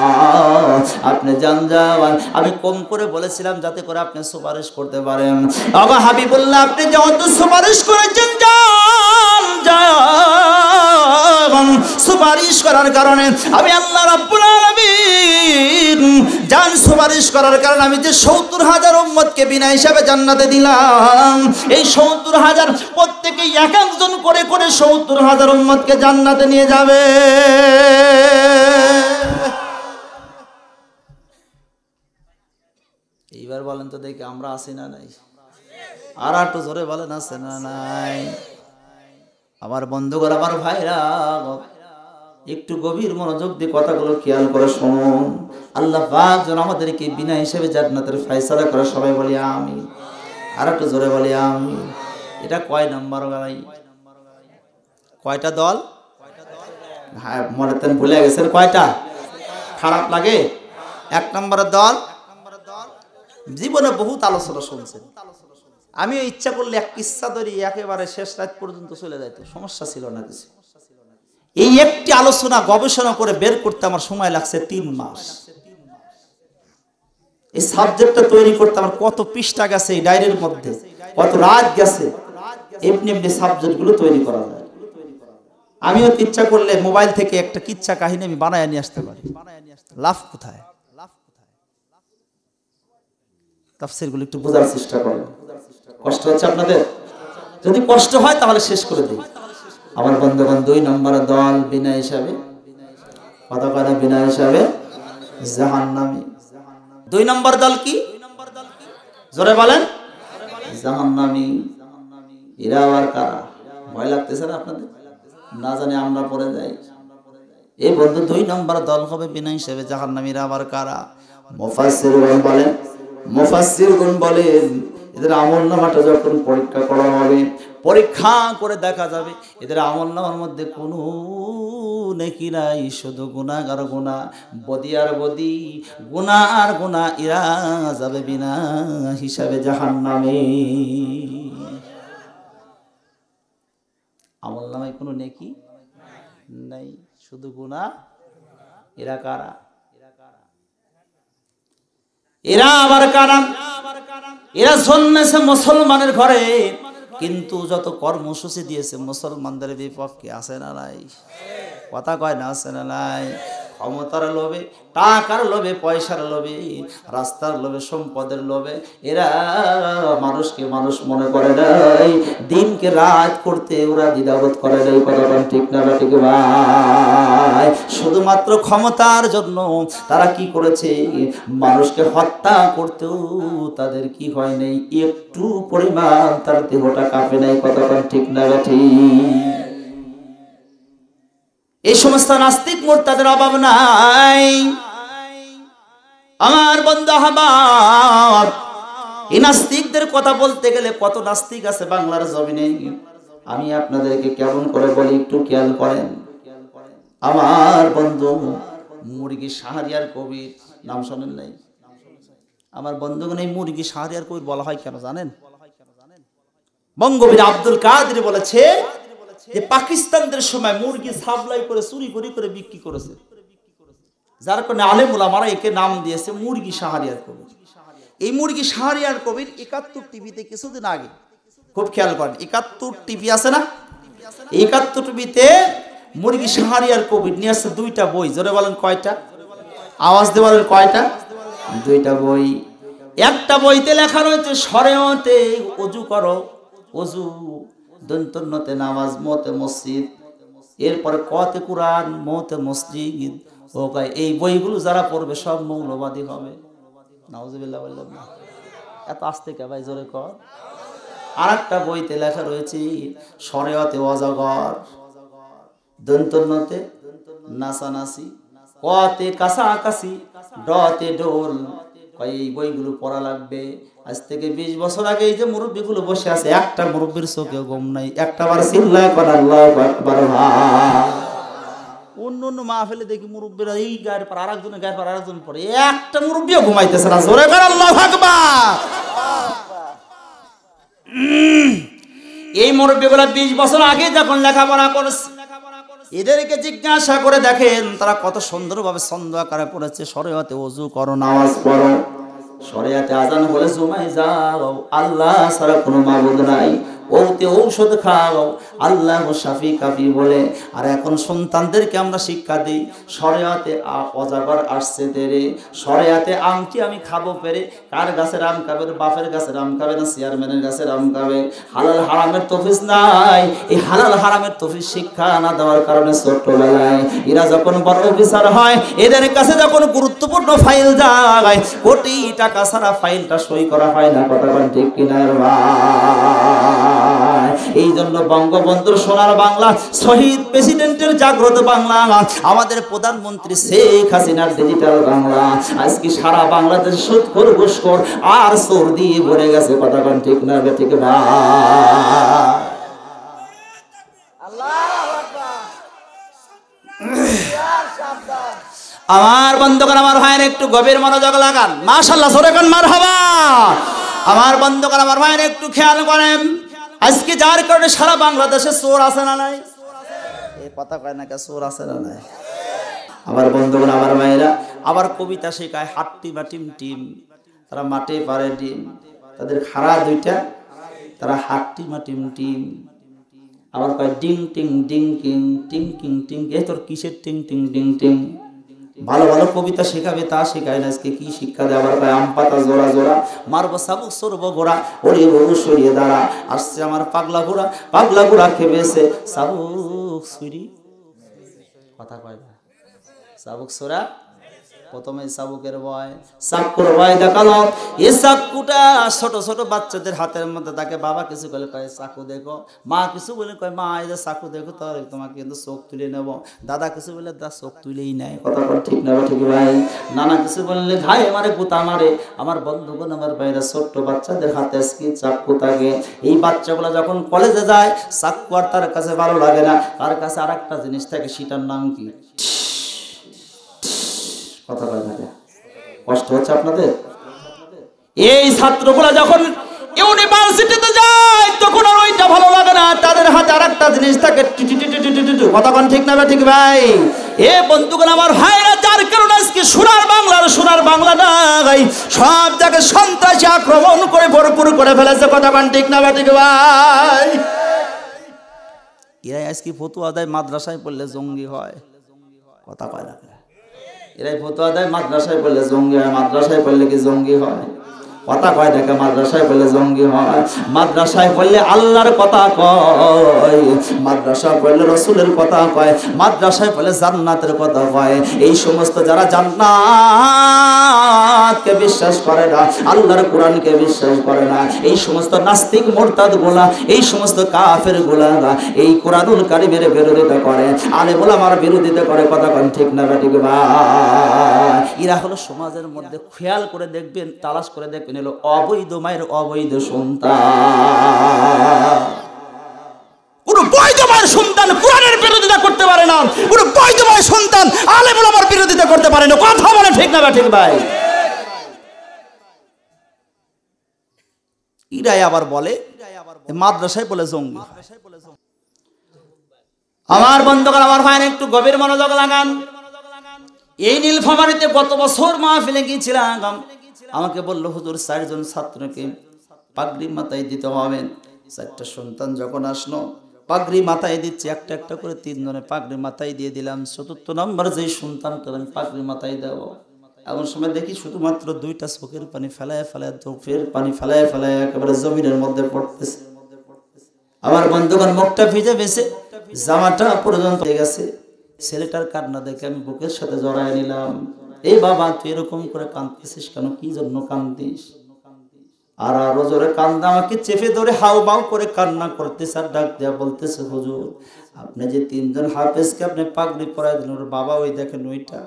আপনি জান, আমি কম করে বলেছিলাম যাতে করে আপনি সুপারিশ করতে পারেন। বাবা হাবিবুল্লাহ, আপনি যত সুপারিশ করেছেন, সুপারিশ করার কারণে আমি আল্লাহ রাব্বুল আলামিন সুপারিশ করার কারণে আমি যে ৭০,০০০ উম্মতকে বিনা হিসাবে জান্নাতে দিলাম, এই ৭০,০০০ প্রত্যেকে এক একজন করে করে ৭০,০০০ উম্মতকে জান্নাতে নিয়ে যাবে। এইবার বলেন তো দেখি, আমরা আছি না নাই? আর একটু জোরে বলেন, আছে না নাই? আমার বন্ধুগণ, আমার ভাইরা, একটু গভীর মনোযোগ দিয়ে কথাগুলো খেয়াল করে শুনুন। আল্লাহ পাক যেন আমাদেরকে বিনা হিসেবে জান্নাতের ফয়সালা করে। সবাই বলি আমিন। আর একটু জোরে বলি আমিন। এটা কয় নাম্বার গাড়ি? কয়টা দল? হ্যাঁ, মনে তেন ভুলে গেছেন। কয়টা? খারাপ লাগে? ১ নম্বরের দল। জীবনে বহুত আলোচনা শুনছেন। আমিও ইচ্ছা করলে এক কিচ্ছা ধরি একেবারে শেষ রাত পর্যন্ত চলে যাইতো, সমস্যা ছিল না কিছু। এই একটি আলোচনা গবেষণা করে বের করতে আমার সময় লাগছে ৩ মাস। এই সাবজেক্টটা তৈরি করতে আমার কত পৃষ্ঠা গেছে এই ডায়েরির মধ্যে, কত রাত গেছে। এমনি এমনি সাবজেক্টগুলো তৈরি করা যায়। আমিও ইচ্ছা করলে মোবাইল থেকে একটা কিচ্ছা কাহিনী আমি বানায় নিয়ে আসতে পারি। লাভ কোথায়? তাফসীরগুলো একটু বোঝার চেষ্টা করেন। কষ্ট হচ্ছে আপনাদের? যদি কষ্ট হয় তাহলে শেষ করে দিই। আমার বন্ধুগণ, ২ নম্বরের দল বিনা হিসাবে, কথা কয় না, বিনা হিসাবে জাহান্নামী। ২ নম্বর দল কি? জোরে বলেন। জাহান্নামী। এরা আবার কারা? ভয় লাগতেছে না আপনাদের? না জানি আমরা পড়ে যাই। এই বন্ধু, ২ নম্বর দল হবে বিনা হিসাবে জাহান্নামীরা আবার কারা? মুফাসসিরগণ বলেন এদের আমলনামাটা যখন পরীক্ষা করা হবে, পরীক্ষা করে দেখা যাবে এদের আমলনামার মধ্যে কোনো নেকি নাই, শুধু গুনাহ আর গুনাহ, বদি আর বদি, গুনাহ আর গুনাহ, এরা যাবে বিনা হিসাবে জাহান্নামে। আমলনামায় কোনো নেকি নাই, শুধু গুনাহ। এরা কারা? এরা আবার কারা? এরা জন্মেছে মুসলমানের ঘরে, কিন্তু যত কর্মসূচি দিয়েছে মুসলমানদের বিপক্ষে, আছে না নাই? কথা কয় না, আছে না নাই? ক্ষমতার লোভে, টাকার লোভে, পয়সার লোভে, রাস্তার লোভে, সম্পদের লোভে এরা মানুষকে মানুষ মনে করে নাই, দিনকে রাত করতে ওরা দ্বিধাবোধ করে নাই। কথা ঠিক না ঠিক ভাই? শুধুমাত্র ক্ষমতার জন্য তারা কি করেছে, মানুষকে হত্যা করতেও তাদের কি হয় নাই, একটু পরিমাণ তার দেহটা কাঁপে নাই। কথা ঠিক না ঠিক? এই সমস্ত নাস্তিক মুরতাদের অভাব নাই আমার বন্ধু আহবাব। এই নাস্তিকদের কথা বলতে গেলে কত নাস্তিক আছে বাংলার জমিনে, আমি আপনাদেরকে কেমন করে বলি একটু খেয়াল করেন। আমার বন্ধু মুরগি শাহরিয়ার কবির নাম শোনেন নাই? আমার বন্ধুগণ, এই মুরগি শাহরিয়ার কবির বলা হয় কেন জানেন? বঙ্গবীর আব্দুল কাদের বলেছে যে পাকিস্তানদের সময় মুরগি সাপ্লাই করে চুরি করে বিক্রি করেছে, যার কারণে আলেম ওলামারা একে নাম দিয়েছে মুরগি শাহরিয়ার কবির। এই মুরগি শাহরিয়ার কবির ৭১ টিভিতে কিছুদিন আগে, খুব খেয়াল করেন, ৭১ টিভি আছে না, ৭১ টিভিতে মুরগি শাহরিয়ার কবির নিয়ে আসছে ২টা বই। জোরে বলেন কয়টা? আওয়াজ দিয়ে বলেন কয়টা? ২টা বই। একটা বইতে লেখা রয়েছে শরিয়তে ওযু করো, ওযু, দন্তন্নতে নামাজ, মতে মসজিদ, এরপরে কতে কুরআন, মতে মসজিদ। ও ভাই, এই বইগুলো যারা পড়বে সব মৌলবাদী হবে। নাউজুবিল্লাহ বললাম না? এত আস্তে কে ভাই, জোরে কর। আর একটা বইতে লেখা রয়েছে শরিয়তে অজগর, দন্তন্নতে নাসানাসি, কতে কাছাকাছি, ডতে ডোল। এই বইগুলো পড়া লাগবে। আজ থেকে 20 বছর আগে এই যে মুরব্বীগুলো বসে আছে, একটা মুরব্বীর চোখে ঘুম নাই, একটা বার চিল্লায় করে আল্লাহু আকবার। অন্য মাহফিলে দেখি মুরব্বীরা এই গায়ের পর আরেকজনের গায়ের পর আরেকজন পড়ে, একটা মুরব্বীও ঘুমাইতেছে না। জোরে করে আল্লাহু আকবার। এই মুরব্বীগুলো 20 বছর আগে যখন লেখাপড়া করেছে, এদেরকে জিজ্ঞাসা করে দেখেন তারা কত সুন্দরভাবে ছন্দ আকারে পড়েছে। শরিয়তে ওযু করো, নামাজ পড়ো, শরিয়তে আযান হলে জুমায় যাও, আল্লাহ ছাড়া কোনো মাবুদ নাই, ওতে ঔষধ খাও, আল্লাহ শাফি কাফি বলে। আর এখন সন্তানদেরকে আমরা শিক্ষা দিই শরিয়তে অজাগর আসছে তেরে, শরিয়তে আমটি আমি খাবো পেরে। কার গাছের আম খাবে? বাপের গাছের আম খাবে না চেয়ারম্যানের গাছের আম খাবে? হালাল হারামের তফিজ নাই। এই হালাল হারামের তফিজ শিক্ষা না দেওয়ার কারণে ছোট্টবেলায় এরা যখন বড় অফিসার হয়, এদের কাছে যখন গুরুত্বপূর্ণ ফাইল যায়, কোটি টাকা ছাড়া ফাইলটা সই করা হয় না। কথা ঠিক কিনা? এই জন্য বঙ্গবন্ধুর সোনার বাংলা, শহীদ প্রেসিডেন্টের জাগ্রত বাংলা, আমাদের প্রধানমন্ত্রী শেখ হাসিনার ডিজিটাল বাংলা, আজকে সারা বাংলাদেশ সুদখোর, ঘুষখোর আর চোর দিয়ে ভরে গেছে। কথা ঠিক না ঠিক না? আমার বন্ধুগণ, আমার ভাইয়ের একটু গভীর মনোযোগ লাগান। মাশাআল্লাহ, জোরে কোন মারহাবা। আমার বন্ধুগণ, আমার ভাইয়ের একটু খেয়াল করেন, আজকে যার কারণে সারা বাংলাদেশে চোর আছে না নাই? এই কথা কয় না, চোর আছে না নাই? আমার বন্ধুগণ, আমার ভাইয়েরা আবার কবিতা শেখায়, হাট্টি বা টিম টিম, তারা মাঠে পারে ডিম, তাদের খাড়া দুইটা, তারা হাট্টি মা টিম টিম। আবার কয় ডিং টিং ডিং কিং, টিং কিং টিং। এ তোর কিসের টিং টিং ডিং টিং? ভালো ভালো কবিতা শেখাবে, তা শেখায় না। আজকে কি শিক্ষা দেয়? আবার কয় আম পাতা জোড়া জোড়া, মারবো চাবুক সরবো গোড়া, ওরে বউ সরিয়ে দাঁড়া। আসছে আমার পাগলা ঘোড়া, পাগলা ঘোড়া খেপেছে চাবুক ছুরি। কথা কয় না? চাবুক সোরা প্রথমে চাবুকের ভয়, চাকুর ভয় দেখালো। এই চাকুটা ছোট ছোট বাচ্চাদের হাতের মধ্যে তাকে বাবা কিছু বলে কয় চাকু দেখো, মা কিছু বলে কয় মা এই যে চাকু দেখো তাহলে তোমাকে কিন্তু চোখ তুলে নেব, দাদা কিছু বলে দা চোখ তুলেই নেয়। কথা ঠিক না ঠিক ভাই? নানা কিছু বললে ঘাই মারে গুতা মারে। আমার বন্ধুগণ আমার ভাইরা ছোট্ট বাচ্চাদের হাতে আজকে চাকু থাকে। এই বাচ্চাগুলো যখন কলেজে যায় চাকু আর তার কাছে ভালো লাগে না, তার কাছে আর একটা জিনিস থাকে, সেটার নাম কি? কথা বলে না, কষ্ট হচ্ছে আপনাদের? এই ছাত্রগুলা যখন ইউনিভার্সিটিতে যায় তখন আর ওইটা ভালো লাগে না, তাদের হাতে আর একটা জিনিস থাকে। কথা ঠিক না ঠিক ভাই? এ বন্ধুগণ আমার ভাইরা, যার কারণে আজকে সোনার বাংলা নাই, সব জায়গায় সন্ত্রাসী আক্রমণ করে ভরপুর করে ফেলেছে। কথা ঠিক না ঠিক ভাই? এরাই আজকে ফতুয়া দেয় মাদ্রাসায় পড়লে জঙ্গি হয়। কথা কয় না? এরাই ফতুয়া দেয় মাদ্রাসায় পড়লে জঙ্গি হয়। মাদ্রাসায় পড়লে কি জঙ্গি হয়? কথা কয় দেখে, মাদ্রাসায় পড়লে জঙ্গি হয়। মাদ্রাসায় পড়লে আল্লাহর কথা কয়, মাদ্রাসায় পড়লে রসুলের কথা কয়, মাদ্রাসায় পড়লে জান্নাতের কথা কয়। এই সমস্ত যারা জান্নাতকে বিশ্বাস করে না, আল্লাহর কোরআনকে বিশ্বাস করে না, এই সমস্ত নাস্তিক মুরতাদ গোলা, এই সমস্ত কাফের গোলা এই কোরআনুল কারীমের বিরোধিতা করে, আলেম ওলামার বিরোধিতা করে। কথা কন ঠিক না ঠিক ভাই? এরা হলো সমাজের মধ্যে, খেয়াল করে দেখবেন, তালাশ করে দেখবেন, হলো অবৈধ মায়ের অবৈধ সন্তান। কোন বৈধ মায়ের সন্তান কোরআনের বিরোধিতা করতে পারে না, কোন বৈধ মায়ের সন্তান আলেম ওলামার বিরোধিতা করতে পারে না। কথা বলে ঠিক না ঠিক ভাই? ইরাই আবার বলে মাদ্রাসায় বলে জঙ্গি। আমার বন্ধুগণ আমার ভাই একটু গভীর মনোযোগ লাগান। এই নীলফামারীতে গত বছর মাহফিলে গিয়েছিলাম, আমাকে বললো হুজুর 4 জন ছাত্রকে পাগড়ি মাথায় দিতে হবে। 4টা সন্তান যখন আসলো পাগড়ি মাথায় দিচ্ছি, একটা একটা করে 3 জনে পাগড়ি মাথায় দিয়ে দিলাম। 4th নম্বর যেই সন্তানটা আমি পাগড়ি মাথায় দেব, এমন সময় দেখি শুধুমাত্র 2টা চোখের পানি ফেলায় ফেলায়, চোখের পানি ফেলায় ফেলায় একেবারে জমিনের মধ্যে পড়তেছে। আমার বন্ধুগণ মুখটা ভিজে ভেসে জামাটা পর্যন্ত হয়ে গেছে। ছেলেটার কান্না দেখে আমি বুকের সাথে জড়ায় নিলাম। এই বাবা তুই এরকম করে কাঁদতেছিস কেন? কি জন্য কাঁদতিস? আর আরো জোরে কান্দা আমাকে চেপে ধরে হাউ বাউ করে কান্না করতেছে আর ডাক দেয়া বলতেছে, হুজুর আপনি যে 3 জন হাফেজকে আপনি পাগড়ি পরাই দিলেন, ওর বাবা ওই দেখেন ওইটা,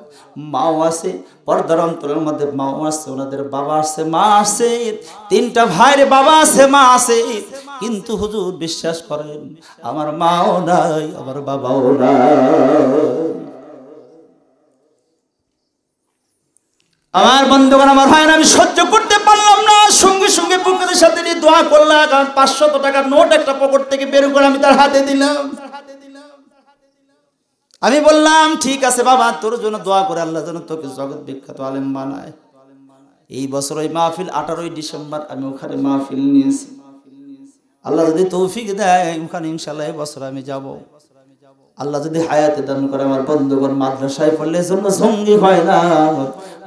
মাও আছে পর্দার অন্তরের মধ্যে, মাও আছে, ওনাদের বাবা আছে, মা আছে, 3টা ভাইয়ের বাবা আছে, মা আছে, কিন্তু হুজুর বিশ্বাস করেন আমার মাও নাই, আমার বাবাও নাই। আমার বন্ধুগণ আমার ভাইরা, আমি সহ্য করতে পারলাম না, সঙ্গে সঙ্গে বুকের সাথে নিয়ে দোয়া করলাম। 500 টাকার নোট একটা পকেট থেকে বের করে আমি তার হাতে দিলাম। আমি বললাম ঠিক আছে বাবা, তোর জন্য দোয়া করে আল্লাহ যেন তোকে জগৎ বিখ্যাত আলেম বানায়। এই বছর ওই মাহফিল 18ই ডিসেম্বর আমি ওখানে মাহফিল নিয়েছি। আল্লাহ যদি তৌফিক দেয় ওখানে ইনশাআল্লাহ এই বছর আমি যাব। আল্লাহ যদি হায়াতে দান করে। আমার বন্ধুগণ মাদ্রাসায় পড়লে জন্য জঙ্গি হয় না,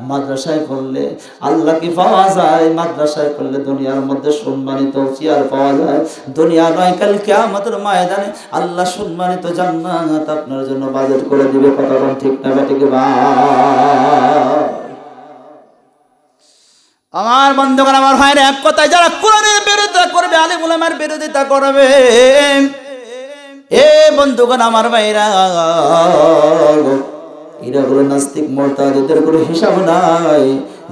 মাদ্রাসায় পড়লে আল্লাহকে পাওয়া যায়। মাদ্রাসায় পড়লে দুনিয়ার মধ্যে সম্মানিত চেয়ার পাওয়া যায়, দুনিয়া নয় কাল কিয়ামতের ময়দানে আল্লাহ সম্মানিত জান্নাত আপনার জন্য বাজেট করে দিবে। কথা বল ঠিক না ঠিক ভাই? আমার বন্ধুগণ আমার ভাইরা, এক কথায় যারা কোরআনের বিরোধিতা করবে, আলেম ওলামার বিরোধিতা করবে, এ বন্ধুগণ আমার ভাইরা, এরা হলো নাস্তিক মুরতাদ, এদের কোনো হিসাব নাই।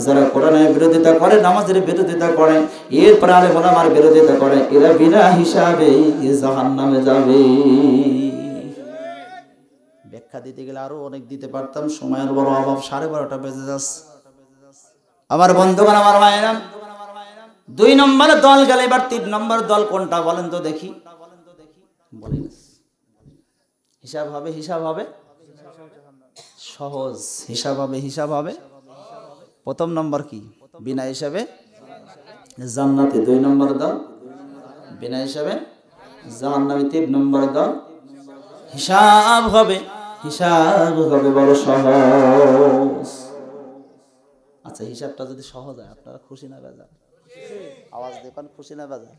যারা কোরআনের বিরোধিতা করে, নামাজের বিরোধিতা করে, এরপর আলেম ওলামার বিরোধিতা করে, এরা বিনা হিসাবে জাহান্নামে যাবে। ব্যাখ্যা দিতে গেলে আরো অনেক দিতে পারতাম, সময়ের বড় অভাব। 12:30 বেজে যাচ্ছে। আমার বন্ধুগণ আমার ভাইরা, 2 নম্বর দল গেল, এবার 3 নম্বর দল কোনটা বলেন তো দেখি? বলেন। হিসাব হবে, হিসাব হবে সহজ, হিসাব হবে, হিসাব হবে। প্রথম নম্বর কি? বিনা হিসাবে জান্নাতে। 2 নম্বর দল বিনা হিসাবে জাহান্নামে। 3 নম্বর দল হিসাব হবে, হিসাব হবে বড় সহজ। আচ্ছা, হিসাবটা যদি সহজ হয় আপনারা খুশি না বেজার? আওয়াজ দেখেন, খুশি না বেজার?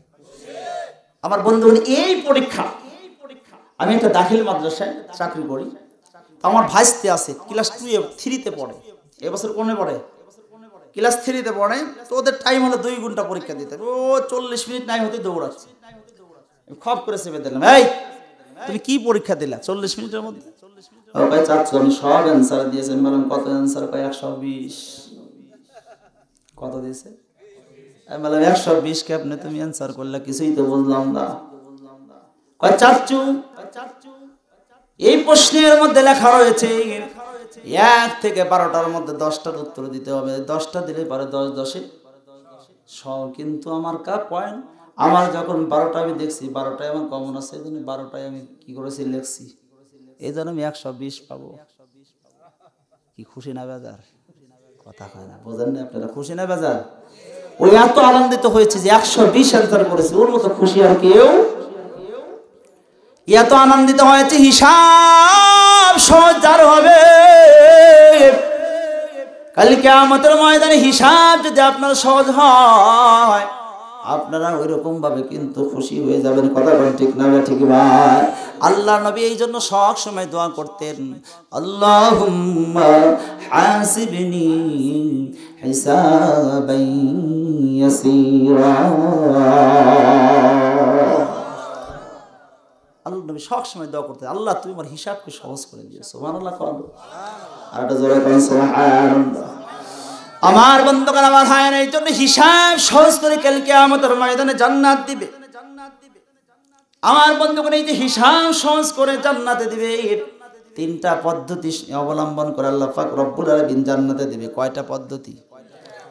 আমার বন্ধুগণ এই পরীক্ষা, আমি একটা দাখিল মাদ্রাসায় চাকরি করি। আমার ভাইস্তে আছে ক্লাস 2-3 পড়ে। এবছর কোনে পড়ে? ক্লাস 3-তে পড়ে। তো ওদের টাইম হলো 2 ঘন্টা পরীক্ষা দিতে, ও 40 মিনিট নাই হতে দৌড়াচ্ছে। খপ করে চেপে দিলাম, এই তুমি কি পরীক্ষা দিলা 40 মিনিটের মধ্যে? ও ভাই চাচ্ছ আমি সব অ্যান্সার দিয়েছি। আমি বললাম কত অ্যান্সার? কয় 120। কত দিয়েছে? আমি বললাম 120 কে আপনি তুমি অ্যান্সার করলে, কিছুই তো বুঝলাম না। কয় চাচ্ছু এই প্রশ্নের মধ্যে লেখা রয়েছে 1 থেকে 12টার মধ্যে 10টার উত্তর দিতে হবে। 10টা দিলে পারে 10-10-এ 100। কিন্তু আমার পয়েন্ট, আমার যখন 12টা আমি দেখছি, 12টায় আমার কমন আছে, এই জন্য 12টায় আমি কি করেছি লিখছি, এই জন্য আমি 120 পাবো। কি খুশি না বেজার? কথা কয় না, বোঝেন না আপনারা? খুশি না বেজার? ওই এত আনন্দিত হয়েছে যে 120 অ্যান্সার করেছে, ওর মতো খুশি আর কেউ। এত আনন্দিত হয়েছে, হিসাব সহজ যার হবে, কাল কিয়ামতের ময়দানে হিসাব যদি আপনার সহজ হয়, আপনারা ওই রকম ভাবে কিন্তু খুশি হয়ে যাবেন। কথা বলেন ঠিক না ঠিক ভাই? আল্লাহ নবী এই জন্য সব সময় দোয়া করতেন, আল্লাহুম্মা হাসিবনি হিসাবান ইয়াসীরা। আল্লাহ নবী সব সময় দোয়া করতেন, আল্লাহ তুমি আমার হিসাবকে সহজ করে দিও। সুবহানাল্লাহ। আর এটা জোরে বলেন সুবহানাল্লাহ। আমার বন্ধুগণ, আমার ভাইয়েরা, এই জন্য হিসাব সহজ করে কাল কিয়ামতের ময়দানে জান্নাত দিবে। আমার বন্ধুগণ, এই যে হিসাব সহজ করে জান্নাতে দিবে, 3টা পদ্ধতি অবলম্বন করে আল্লাহ পাক রব্বুল আলামিন জান্নাতে দিবে। কয়টা পদ্ধতি?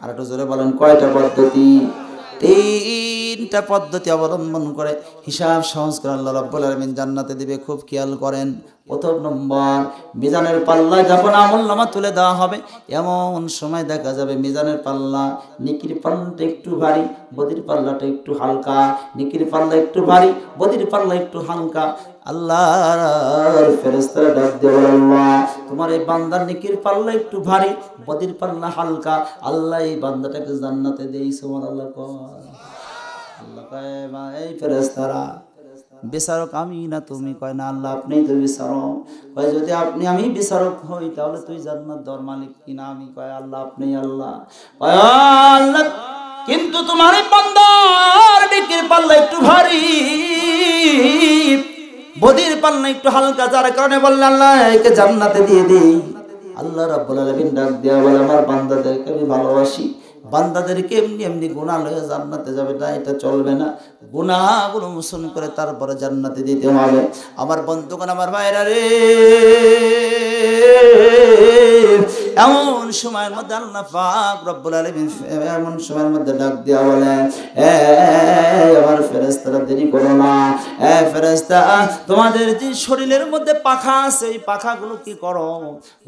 আর একটু জোরে বলেন, কয়টা পদ্ধতি? 3টা পদ্ধতি অবলম্বন করে হিসাব সহজ করে আল্লাহ রাব্বুল আলামিন জান্নাতে দিবে। খুব খেয়াল করেন। প্রথম নম্বর, মিজানের পাল্লায় যখন আমলনামা তুলে দেওয়া হবে, এমন সময় দেখা যাবে মিজানের পাল্লা, নেকির পাল্লাটা একটু ভারী, বদির পাল্লাটা একটু হালকা। নেকির পাল্লা একটু ভারী, বদির পাল্লা একটু হালকা। আল্লাহর ফেরেশতারা ডাক দিয়ে বলে, আল্লাহ তোমার এই বান্দার নেকির পাল্লা একটু ভারী, বদির পাল্লা হালকা, আল্লাহ এই বান্দাটাকে জান্নাতে দেই। সুবহানাল্লাহ। আল্লাহ কয়, এই ফেরেশতারা বিচারক আমি না তুমি? কয় না, আল্লাহ আপনিই তো বিচারক। কয় যদি আমি বিচারক হই তাহলে তুই জান্নাত দেওয়ার মালিক কিনা? আমি। কয় আল্লাহ আপনিই আল্লাহ। কয় আল্লাহ কিন্তু তোমার এই বান্দার নেকির পাল্লা একটু ভারী, বদির পাল্লা একটু হালকা, যার কারণে বললেন আল্লাহ একে জান্নাতে দিয়ে দেই। আল্লাহ রাব্বুল আলামিন ডাক দিয়া বলে, আমার বান্দাদেরকে আমি ভালোবাসি, বান্দাদেরকে এমনি এমনি গুনাহ লয়ে জান্নাতে যাবে না, এটা চলবে না। গুনাহগুলো মোচন করে তারপরে জান্নাতে দিতে হবে। আমার বন্ধুগণ, আমার ভাইরা রে, এমন সময়ের মধ্যে আল্লাহ পাক রব্বুল আলামিন এমন সময়ের মধ্যে ডাক দিয়া বলেন, আমার ফেরেশতারা দেরি করো না। ফেরেশতা, তোমাদের যে শরীরের মধ্যে পাখা আছে, এই পাখাগুলো কি করো?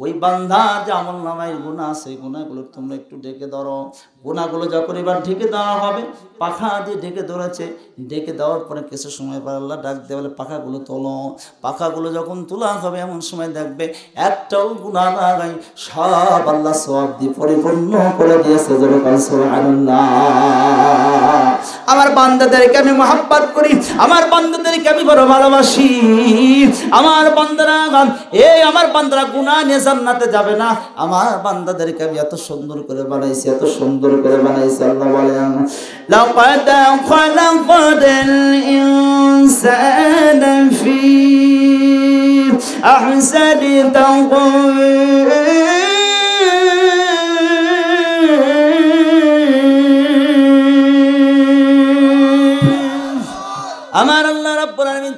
ওই বান্দার যে আমলনামায় গুনাহ আছে, এই গুনাহগুলো তোমরা একটু ঢেকে ধরো। গুনাহগুলো যখন এবার ঢেকে দেওয়া হবে, পাখা দিয়ে ঢেকে ধরেছে, ঢেকে দেওয়ার পরে কিছু সময় পর আল্লাহ ডাক দিয়ে বলে, পাখাগুলো তোলো। পাখাগুলো যখন তোলা হবে, এমন সময় দেখবে একটাও গুনাহ নাই, সব আল্লাহ সওয়াব দিয়ে পরিপূর্ণ করে দিয়েছে। সুবহানাল্লাহ। আমার বান্দাদেরকে আমি মহব্বত করি, আমার বান্দাদেরকে আমি বড় ভালোবাসি। আমার বান্দারা, আমার বান্দারা গুনাহ নিয়ে জান্নাতে যাবে না। আমার বান্দাদেরকে আমি এত সুন্দর করে বানাইছি, এত সুন্দর করে বানাইছি। আল্লাহ বলেন, লাকাদ খালাকাল ইনসানা ফি আহসানি তাকওয়িম। আমার আল্লাহ রাব্বুল আলামিন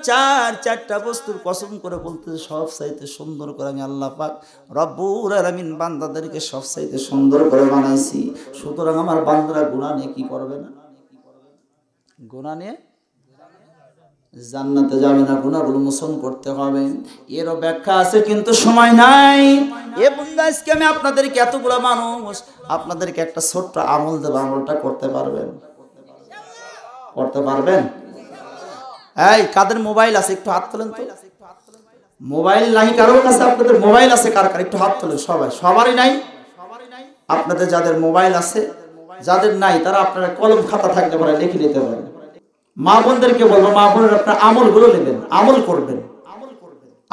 চারটা বস্তুর কসম করে বলতেছে, সব চাইতে সুন্দর করে আমি আল্লাহ পাক রব্বুল আলামিন বান্দাদেরকে সব চাইতে সুন্দর করে বানাইছি। সুতরাং আমার বান্দারা গুনাহ নিয়ে কি করবে না? গুনাহ নিয়ে জান্নাতে যাবে না, গুনাহগুলো মোচন করতে হবে। এরও ব্যাখ্যা আছে কিন্তু সময় নাই। এ বন্ধু, আজকে আমি আপনাদেরকে এতগুলো মানুষ, আপনাদেরকে একটা ছোট্ট আমল দেব, আমলটা করতে পারবেন? করতে পারবেন? এই কাদের মোবাইল আছে একটু হাত তোলেন তো। মোবাইল নাই কারোর কাছে? আপনাদের মোবাইল আছে কার কার? একটু হাত তোলেন। সবারই নাই? আপনাদের যাদের মোবাইল আছে, যাদের নাই তারা আপনারা কলম খাতা থাকতে পারে লিখে নিতে পারেন। মা বোনদেরকে বলবো, মা বোনের আপনার আমলগুলো নেবেন, আমল করবেন।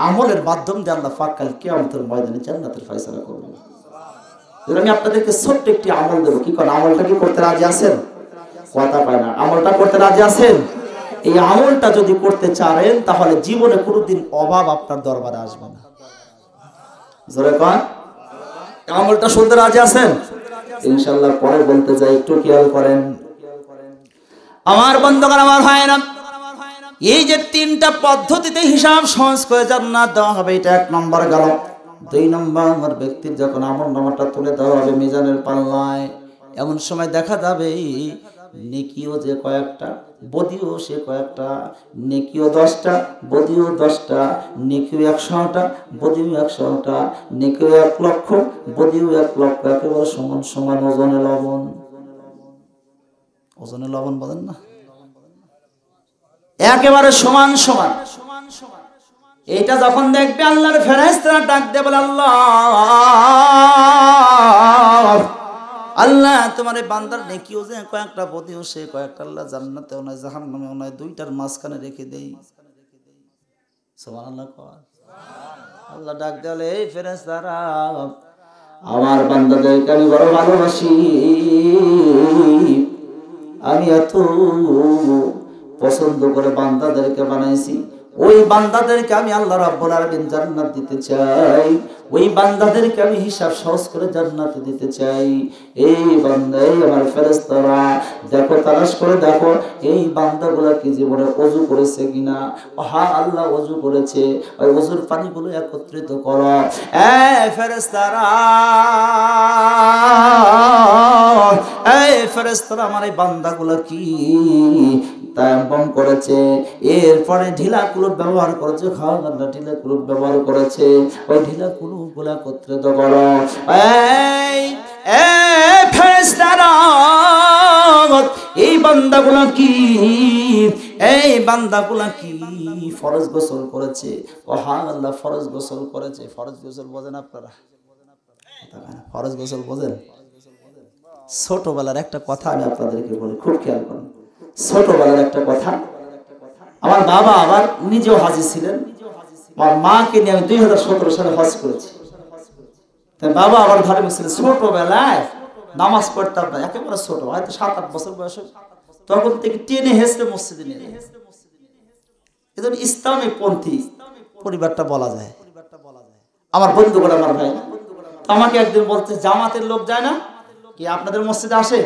আমলের মাধ্যম দিয়ে আল্লাহ পাক কাল কিয়ামতের ময়দানে জান্নাতের ফয়সালা করবেন। আমি আপনাদেরকে ছোট্ট একটি আমল দেবো, কি করেন? আমলটা কি করতে রাজি আছেন? কথা পায় না। আমলটা করতে রাজি আছেন? এই আমলটা যদি করতে চান তাহলে জীবনে কোনোদিন অভাব আপনার দরবারে আসবে না। জোরে কন, আমলটা শুনতে রাজি আছেন? ইনশাআল্লাহ পরে বলতে যাই, একটু খেয়াল করেন আমার বন্ধুগণ, আমার হয় না। এই যে তিনটা পদ্ধতিতে হিসাব সহজ করে জান্নাত দেওয়া হবে, এটা এক নম্বর গেল। দুই নম্বর, ব্যক্তির যখন আমলনামাটা তুলে দেওয়া হবে মিজানের পাল্লায়, এমন সময় দেখা যাবে নেকিও যে কয়েকটা, বদিও সে কয়েকটা। নেকিও 10টা, বদিও 10টা। নেকিও 100টা, বদিও 100টা। নেকিও 1 লক্ষ, বদিও 1 লক্ষ। একেবারে সমান সমান ওজনে লবণ। ওজনে লবণ বলেন না, একেবারে সমান সমান। এটা যখন দেখবে আল্লাহর ফেরেশতারা ডাক দিয়ে বলে, আল্লাহ আল্লাহ তোমার এই বান্দার নেকিও যে কয়েকটা, বদিও সে কয়েকটা। আল্লাহ জান্নাতেও নয় জাহান্নামেও নয়, দুইটার মাঝখানে রেখে দেই। সুবহানাল্লাহ। আল্লাহ ডাক দিয়ে বলে, এই ফেরেশতারা, আমার বান্দাদেরকে আমি বড় ভালোবাসি, আমি এত পছন্দ করে বান্দাদেরকে বানাইছি। ওই বান্দাদেরকে আমি আল্লাহ রাব্বুল আলামিন জান্নাত দিতে চাই, ওই বান্দাদেরকে আমি হিসাব সহজ করে জান্নাত দিতে চাই। এই বান্দা, এই আমার ফেরেশতারা, দেখো তালাশ করে দেখো এই বান্দাগুলো কি জীবনে ওযু করেছে কিনা। হ্যাঁ আল্লাহ ওযু করেছে, ওই ওযুর পানিগুলো একত্রিত করো। এই ফেরেশতারা, এই ফেরেশতারা, আমার এই বান্দাগুলো কি তায়াম্মুম করেছে, এরপরে ঢিলা কুলুপ ব্যবহার করেছে, খাওয়া ঢিলা কুলুপ ব্যবহার করেছে, ওই ঢিলা কুলুপগুলো একত্রিত করো। এই ফেরেশতারা, এই বান্দাগুলো কি, এই বান্দাগুলো কি ফরজ গোসল করেছে? ও হ্যাঁ আল্লাহ ফরজ গোসল করেছে। ফরজ গোসল বোঝেন আপনারা? ফরজ গোসল বোঝেন? ছোটবেলার একটা কথা আমি আপনাদেরকে বলি, খুব খেয়াল করুন। ছোটবেলার একটা কথা, আমার বাবা আবার নিজেও হাজী ছিলেন, আমার মাকে নিয়ে আমি 2017 সালে হজ করেছি। তাই বাবা আবার ধার্মিক ছিলেন। ছোটবেলায় নামাজ পড়তাম না, একেবারে ছোট, হয়তো 7-8 বছর বয়স, তখন থেকে টেনে হেসড়ে মসজিদে নিয়ে যায়। এজন্য ইসলামিক পন্থী পরিবারটা বলা যায়। আমার বন্ধুগুলো, আমার ভাই আমাকে একদিন বলতে, জামাতের লোক যায় না কি আপনাদের মসজিদে? আসে,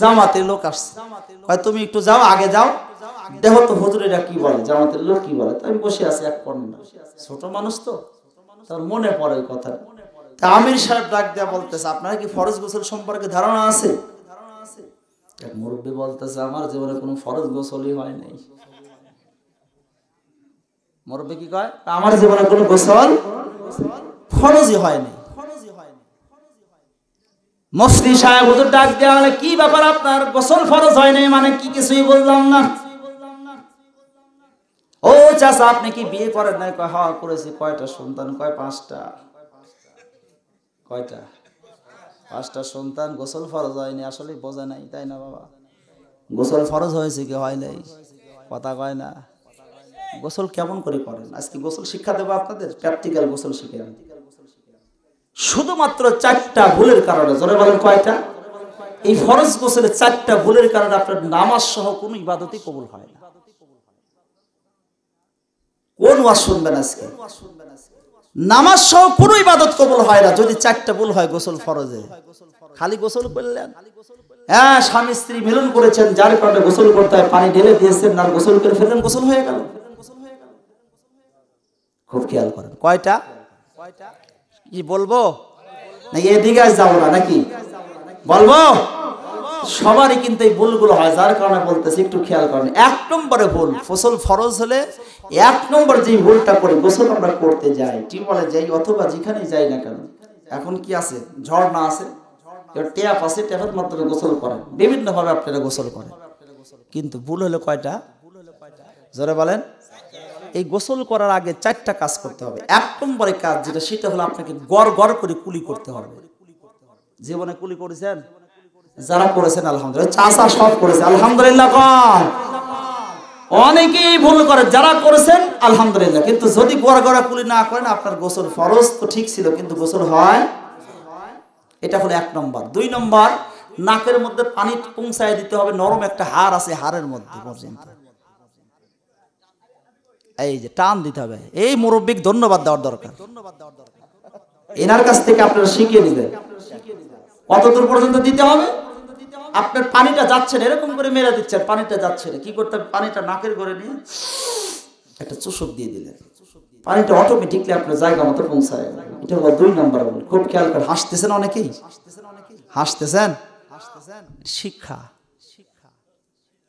জামাতের লোক আসছে, হয় তুমি একটু যাও, আগে যাও, দেখো তো হুজুরেরা কি বলে, জামাতের লোক কি বলে। আমি বসে আছি এক কর্নার, ছোট মানুষ তো, তার মনে পড়ে ওই কথা। তা আমির সাহেব ডাক দেয়া বলতেছে, আপনারা কি ফরজ গোসল সম্পর্কে ধারণা আছে? এক মুরব্বী বলতেছে, আমার জীবনে কোনো ফরজ গোসলই হয় নাই। মুরব্বী কি কয়? আমার জীবনে কোনো গোসল ফরজই হয়নি। মুফতি সাহেব হুজুর ডাক দেয়া বলে, কি ব্যাপার আপনার গোসল ফরজ হয় নাই মানে কি? কিছুই বললাম না। ও চাচা, আপনি কি বিয়ে করেন নাই? কয় হ্যাঁ করেছি। কয়টা সন্তান? কয় 5টা। কয়টা? 5টা সন্তান। গোসল ফরজ হয়নি, আসলে বোঝা নাই, তাই না বাবা? গোসল ফরজ হয়েছে কি হয় নাই? কথা কয় না। গোসল কেমন করে করেন? আজকে গোসল শিক্ষা দেবো আপনাদের, প্র্যাকটিক্যাল গোসল শিখে। শুধুমাত্র 4টা ভুলের কারণে, জোরে বলেন কয়টা? এই ফরজ গোসলের 4টা ভুলের কারণে আপনার নামাজ সহ কোনো ইবাদতই কবুল হয় না। কোন ওয়াজ শুনবেন আজকে? নামাজ সহ কোনো ইবাদত কবুল হয় না যদি 4টা ভুল হয় গোসল ফরজে। খালি গোসল করলেন, হ্যাঁ স্বামী স্ত্রী মিলন করেছেন, যার কারণে গোসল করতে হয়, পানি ঢেলে দিয়েছেন, না গোসল করে ফেললেন, গোসল হয়ে গেল। খুব খেয়াল করেন। কয়টা? কি বলবো নাকি এদিকে যাবো না নাকি বলবো? সবারই কিন্তু এই ভুলগুলো হয়, যার কারণে বলতেছি একটু খেয়াল করেন। 1 নম্বরে ভুল, গোসল ফরজ হলে 1 নম্বর যে ভুলটা করে গোসল আমরা করতে যাই, টিউবওয়েলে যাই অথবা যেখানেই যাই না কেন, এখন কি আছে, ঝর্ণা আছে, ট্যাপ আছে, ট্যাপের মাধ্যমে গোসল করেন, বিভিন্ন ভাবে আপনারা গোসল করেন, কিন্তু ভুল হলো কয়টা? জোরে বলেন। এই গোসল করার আগে 4টা কাজ করতে হবে। 1 নম্বরের কাজ যেটা, সেটা হলো আপনাকে গড় গড় করে কুলি করতে হবে। জীবনে কুলি করেছেন? যারা করেছেন আলহামদুলিল্লাহ, চাচা সব করেছে আলহামদুলিল্লাহ। অনেকেই ভুল করে, যারা করেছেন আলহামদুলিল্লাহ। কিন্তু যদি গড় গড়া কুলি না করেন, আপনার গোসল ফরজ তো ঠিক ছিল, কিন্তু গোসল হয় এটা হলো 1 নম্বর। 2 নম্বর, নাকের মধ্যে পানি পৌঁছায় দিতে হবে, নরম একটা হাড় আছে, হাড়ের মধ্যে পর্যন্ত এই যে টান দিতে হবে। এই মুরব্বিক ধন্যবাদ দেওয়ার দরকার, এনার কাছ থেকে আপনারা শিখে নেবেন কতদূর পর্যন্ত দিতে হবে। আপনার পানিটা যাচ্ছে না, এরকম করে মেরে দিচ্ছেন, পানিটা যাচ্ছে না, কি করতে হবে, পানিটা নাকের করে নিয়ে একটা চুষক দিয়ে দিলেন, পানিটা অটোমেটিকলি আপনার জায়গা মতো পৌঁছায়। এটা হলো 2 নম্বর। খুব খেয়াল করে, হাসতেছেন অনেকেই, হাসতেছেন, শিক্ষা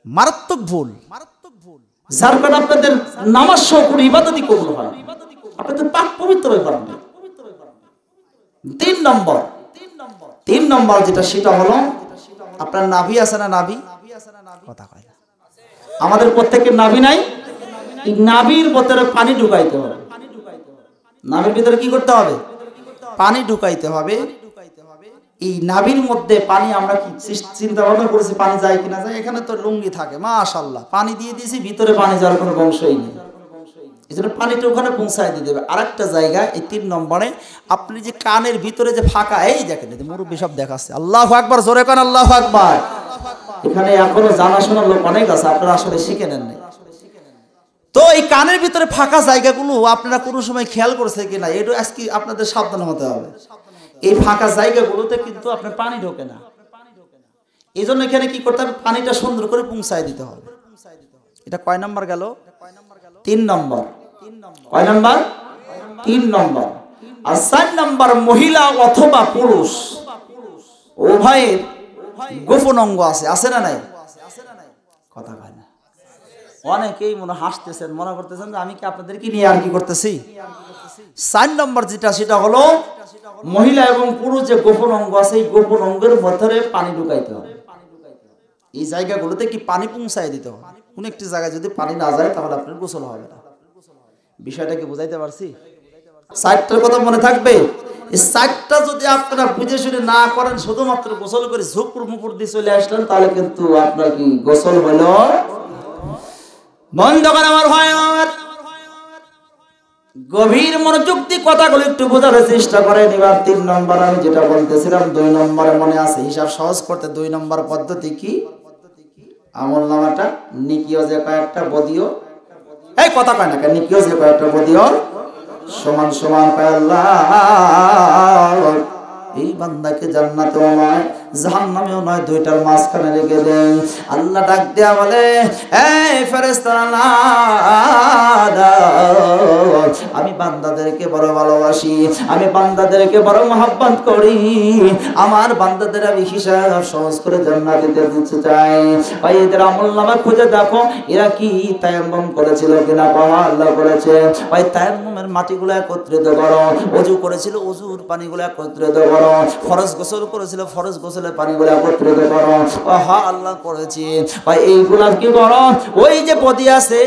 মারাত্মক ভুল, যার কারণে আপনাদের নামাজ সহ কোনো ইবাদতই কবুল হয়, আপনাদের পাক পবিত্র হয়ে পারেন। 3 নম্বর যেটা, সেটা হলো আপনার নাভি আছে না, নাভি কথা কয় না, আমাদের প্রত্যেকের নাভি নাই, এই নাভির ভিতরে পানি ঢুকাইতে হবে। নাভির ভিতরে কি করতে হবে, পানি ঢুকাইতে হবে। এই নাভির মধ্যে পানি আমরা কি চিন্তা ভাবনা করেছি পানি যায় কিনা যায়, এখানে তো লুঙ্গি থাকে, মাশাআল্লাহ পানি দিয়ে দিয়েছি, ভিতরে পানি যাওয়ার কোনো বংশই নেই, এই জন্য পানিটা ওখানে পৌঁছায় দিয়ে দেবে। আরেকটা জায়গা, এই 3 নম্বরে, আপনি যে কানের ভিতরে যে ফাঁকা, এই দেখেন মুরব্বী সব দেখাচ্ছে, আল্লাহু আকবার, জোরে কান আল্লাহু আকবার। এখানে এখনো জানাশোনার লোক অনেক আছে, আপনারা আসলে শিখে নেন নাই। তো এই কানের ভিতরে ফাঁকা জায়গাগুলো আপনারা কোনো সময় খেয়াল করছে কিনা, এটা আজকে আপনাদের সাবধান হতে হবে। এই ফাঁকা জায়গাগুলোতে কিন্তু আপনার পানি ঢোকে না, এই জন্য এখানে কি করতে হবে, পানিটা সুন্দর করে পৌঁছায় দিতে হবে। এটা কয় নাম্বার গেল, 3 নম্বর। কয় নাম্বার, 3 নম্বর। আর 4 নম্বর, মহিলা অথবা পুরুষ উভয়ের গোপন অঙ্গ আছে না নাই, কথা কয় না। অনেকেই মনে হাসতেছেন, মনে করতেছেন যে আমি কি আপনাদেরকে নিয়ে আর কি করতেছি। 4 নম্বর যেটা, সেটা হলো মহিলা এবং পুরুষ যে গোপন অঙ্গ আছে, এই গোপন অঙ্গের মধ্যে পানি ঢুকাইতে হবে। এই জায়গাগুলোতে কি পানি পৌঁছায় দিতে হবে। কোন একটি জায়গায় যদি পানি না যায় তাহলে আপনার গোসল হবে না। বিষয়টা কি বুঝাইতে পারছি? 4টার কথা মনে থাকবে। এই 4টা যদি আপনারা বুঝে শুনে না করেন, শুধুমাত্র গোসল করে ঝুপুর মুপুর দিয়ে চলে আসলেন, তাহলে কিন্তু আপনার কি গোসল হলো বন্ধ করে। আমার হয়, আমার গভীর মনোযোগ দিয়ে কথাগুলো একটু বোঝার চেষ্টা করেন। এবার 3 নম্বর আমি যেটা বলতেছিলাম, 2 নম্বরে মনে আছে, হিসাব সহজ করতে 2 নম্বর পদ্ধতি কি, আমল নামাটা নিকিও যে কয়েকটা বদিও, এই কথা কয় না কেন, নিকিও যে কয়েকটা বদিও সমান সমান কয় আল্লাহ এই বান্দাকে জান্নাতেও নয় জাহান্নামেও নয়, 2টার মাঝখানে রেখে দেন। আল্লাহ ডাক দেয়া বলে, এই ফেরেশতারা, আমি বান্দাদেরকে বড় ভালোবাসি, আমি বান্দাদেরকে বড় মহব্বত করি, আমার বান্দাদের আমি হিসাব সহজ করে জান্নাতে দিতে চাই। ভাই এদের আমলনামা খুঁজে দেখো, এরা কি তায়াম্মুম করেছিল কিনা, আল্লাহ করেছে। ভাই তায়াম্মুমের মাটিগুলো একত্রিত করো, ওযু করেছিল ওযুর পানিগুলো একত্রিত করো, ফরজ গোসল করেছিল ফরজ গোসলের পানিগুলো একত্রিত করো, হ্যাঁ আল্লাহ করেছি। ভাই এইগুলা কি করো, ওই যে বদি আছে,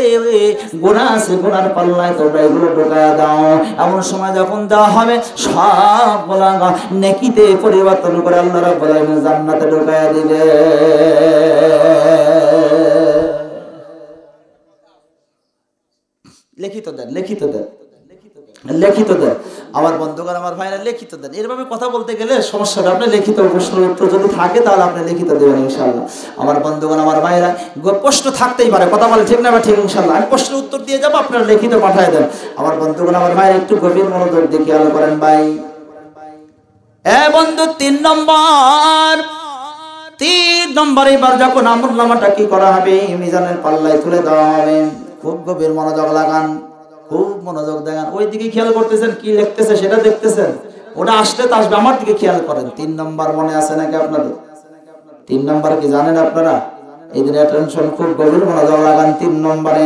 গুনাহ আছে, গুনার পাল্লায় তোমরা এগুলো ঢোকায়া দাও। এমন সময় যখন দেওয়া হবে, সবগুলা নেকিতে পরিবর্তন করে আল্লাহ রাব্বুল আলামিন জান্নাতে ঢোকায়া দিবে। লিখিত দেন, লিখিত দেন, লিখিত দেন আমার বন্ধুগণ, আমার ভাইরা লিখিত দেন। এরভাবে কথা বলতে গেলে সমস্যা হবে। আপনি লিখিত প্রশ্ন উত্তর যদি থাকে তাহলে আপনি লিখিত দেবেন ইনশাআল্লাহ। আমার বন্ধুগণ, আমার ভাইরা, প্রশ্ন থাকতেই পারে, কথা বলে ঠিক না বা ঠিক, ইনশাআল্লাহ আমি প্রশ্ন উত্তর দিয়ে যাবো, আপনারা লিখিত পাঠিয়ে দেন। আমার বন্ধুগণ, আমার ভাইরা, একটু গভীর মনোযোগ দিয়ে খেয়াল করেন ভাই। বন্ধু 3 নম্বর, 3 নম্বর, এবার যখন আমলনামাটা কি করা হবে, মিজানের পাল্লায় তুলে দেওয়া হবে। খুব গভীর মনোযোগ লাগান, খুব মনোযোগ দেখান। ওই দিকে খেয়াল করতেছেন, কি লিখতেছে সেটা দেখতেছেন, ওটা আসলে তো আসবে, আমার দিকে খেয়াল করেন। 3 নম্বর মনে আছে নাকি আপনাদের? 3 নম্বর কি জানেন আপনারা? এই দিনে টেনশন, খুব গভীর মনোযোগ লাগান। 3 নম্বরে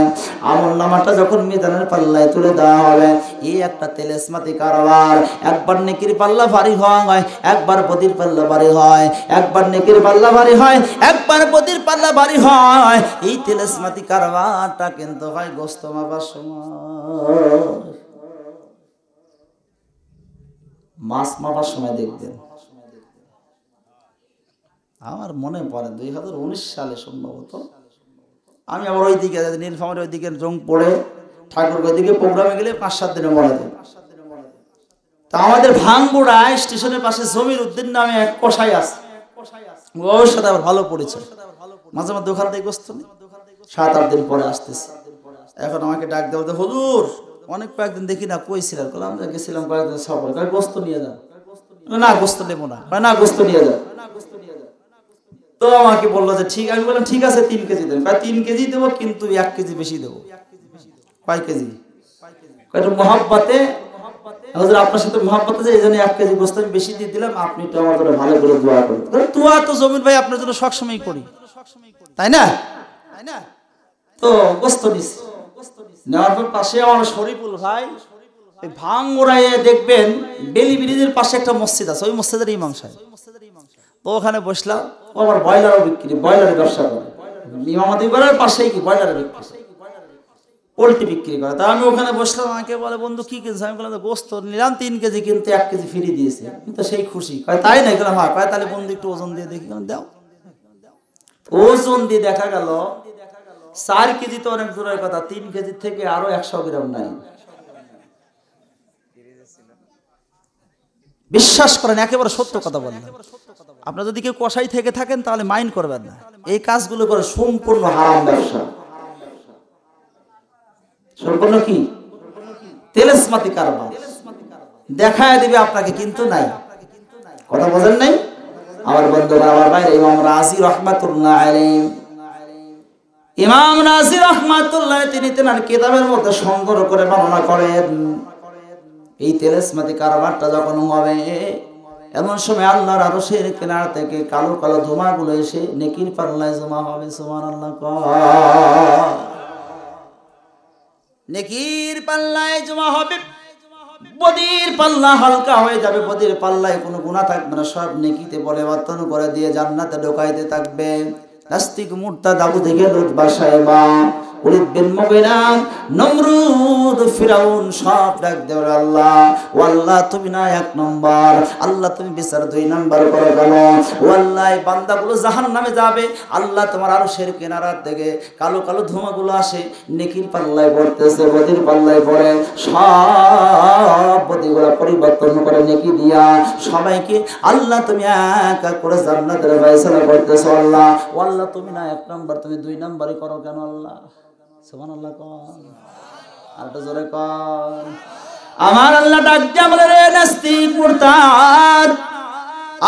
আমলনামাটা যখন মিজানের পাল্লায় তুলে দেওয়া হবে, এই একটা তেলেসমাতি কারবার। একবার নেকির পাল্লা ভারী হয়, একবার বদির পাল্লা ভারী হয়, একবার নেকির পাল্লা ভারী হয়, একবার বদির পাল্লা ভারী হয়। এই তেলেসমাতি কারবারটা কিন্তু হয় গোস্ত মাপার সময়, মাছ মাপার সময় দেখবেন। আমার মনে পড়ে 2019 সালে সম্ভবত আমি আবার ওই দিকে নীলফামারীর ওই দিকে রং পড়ে ঠাকুর ওই দিকে প্রোগ্রামে গেলে 5-7 দিনে মনে দেয়। তা তা আমাদের ভাঙ্গুড়া স্টেশনের পাশে জমির উদ্দিন নামে এক কসাই আছে, ওর সাথে আবার ভালো পড়েছে, মাঝে মাঝে ওখান থেকে গোস্ত 7-8 দিন পরে আসতেছে। এখন আমাকে ডাক দেওয়া, হুজুর অনেক কয়েকদিন দেখি না, কই ছিলেন? বললাম যে গেছিলাম কয়েকদিন সফর। কয় গোস্ত নিয়ে যান। না গোস্ত নেবো না। না গোস্ত নিয়ে যান। তো আমাকে বললো যে ঠিক, আমি বললাম ঠিক আছে 3 কেজি দেবেন। 3 কেজি দেবো, কিন্তু 1 কেজি বেশি দেবো। কয় কেজি? মহাব্বতে হুজুর আপনার সাথে মহাব্বত আছে, এই জন্য 1 কেজি গোস্ত আমি বেশি দিয়ে দিলাম, আপনি তো আমার জন্য ভালো করে দোয়া করুন। দোয়া তো জমির ভাই আপনার জন্য সবসময় করি, তাই না? তো গোস্ত নিস, নেওয়ার পর পাশে আমার শরীফুল ভাই ভাঙ্গুড়ায় দেখবেন বেলি ব্রিজের পাশে একটা মসজিদ আছে, ওই মসজিদের ইমাম সাহেব। তো ওখানে বসলাম, ও আবার ব্রয়লারও বিক্রি, ব্রয়লারের ব্যবসা করে, ইমামতি করার পাশেই কি ব্রয়লারের বিক্রি, পোল্ট্রি বিক্রি করে। তা আমি ওখানে বসলাম, আমাকে বলে বন্ধু কি কিনছে? আমি বললাম গোস্ত নিলাম 3 কেজি, কিন্তু 1 কেজি ফ্রি দিয়েছে। আমি তো সেই খুশি। কয় তাই না? গেলাম হ্যাঁ। কয় তাহলে বন্ধু একটু ওজন দিয়ে দেখি। দাও। ওজন দিয়ে দেখা গেল 4 কেজি তো অনেক দূরের কথা, 3 কেজি থেকে আরো 100 গ্রাম নাই। বিশ্বাস করেন, একেবারে সত্য কথা বলেন। আপনারা যদি কেউ কসাই থেকে থাকেন তাহলে মাইন্ড করবেন না, এই কাজগুলো করে সম্পূর্ণ হারাম ব্যবসা। সম্পূর্ণ কি তেলেসমাতি কারবার, দেখায় দিবে আপনাকে, কিন্তু নাই। কথা বোঝেন নাই? আমার বন্ধুরা, আমার ভাই, ইমাম রাজি রহমাতুল্লাহ আলাইহি, ইমাম রাজি রহমাতুল্লাহ তিনি তেনার কিতাবের মধ্যে সংগ্রহ করে বর্ণনা করেন, এই তেলেসমাতি কারবারটা যখন হবে, এমন সময় আল্লাহর আরশের কিনার থেকে কালো কালো ধোঁয়াগুলো এসে নেকির পাল্লায় জমা হবে। সুবহানাল্লাহ। নেকির পাল্লায় জমা হবে, বদির পাল্লা হালকা হয়ে যাবে, বদির পাল্লায় কোনো গুনাহ থাকবে না, সব নেকিতে পরিবর্তন করে দিয়ে জান্নাতে ঢোকাইতে থাকবে। নাস্তিক মুরতাদ আবু জেহেল উতবা সাইবা ওলীদ বিন মুগীরা নমরুদ ফিরাউন সব ডাক দেওয়ার আল্লাহ, ও আল্লাহ তুমি না 1 নম্বর, আল্লাহ তুমি বিচার 2 নম্বর করে কেন? ও আল্লাহ এই বান্দাগুলো জাহান্নামে যাবে, আল্লাহ তোমার আরশের কিনারার থেকে কালো কালো ধোঁয়াগুলো আসে, নেকির পাল্লায় পড়তেছে, বদির পাল্লায় পড়ে, সব বদিগুলো পরিবর্তন করে নেকি দিয়া সবাইকে আল্লাহ তুমি এক এক করে জান্নাতের ফয়সালা করতেছো। আল্লাহ ও আল্লাহ তুমি না 1 নম্বর, তুমি 2 নম্বরই করো কেন? আল্লাহ সুবহানাল্লাহ। কোন আর তো জোরে কোন। আমার আল্লাহ ডাক দিয়া বলে, রে নাস্তিক মুরতাদ,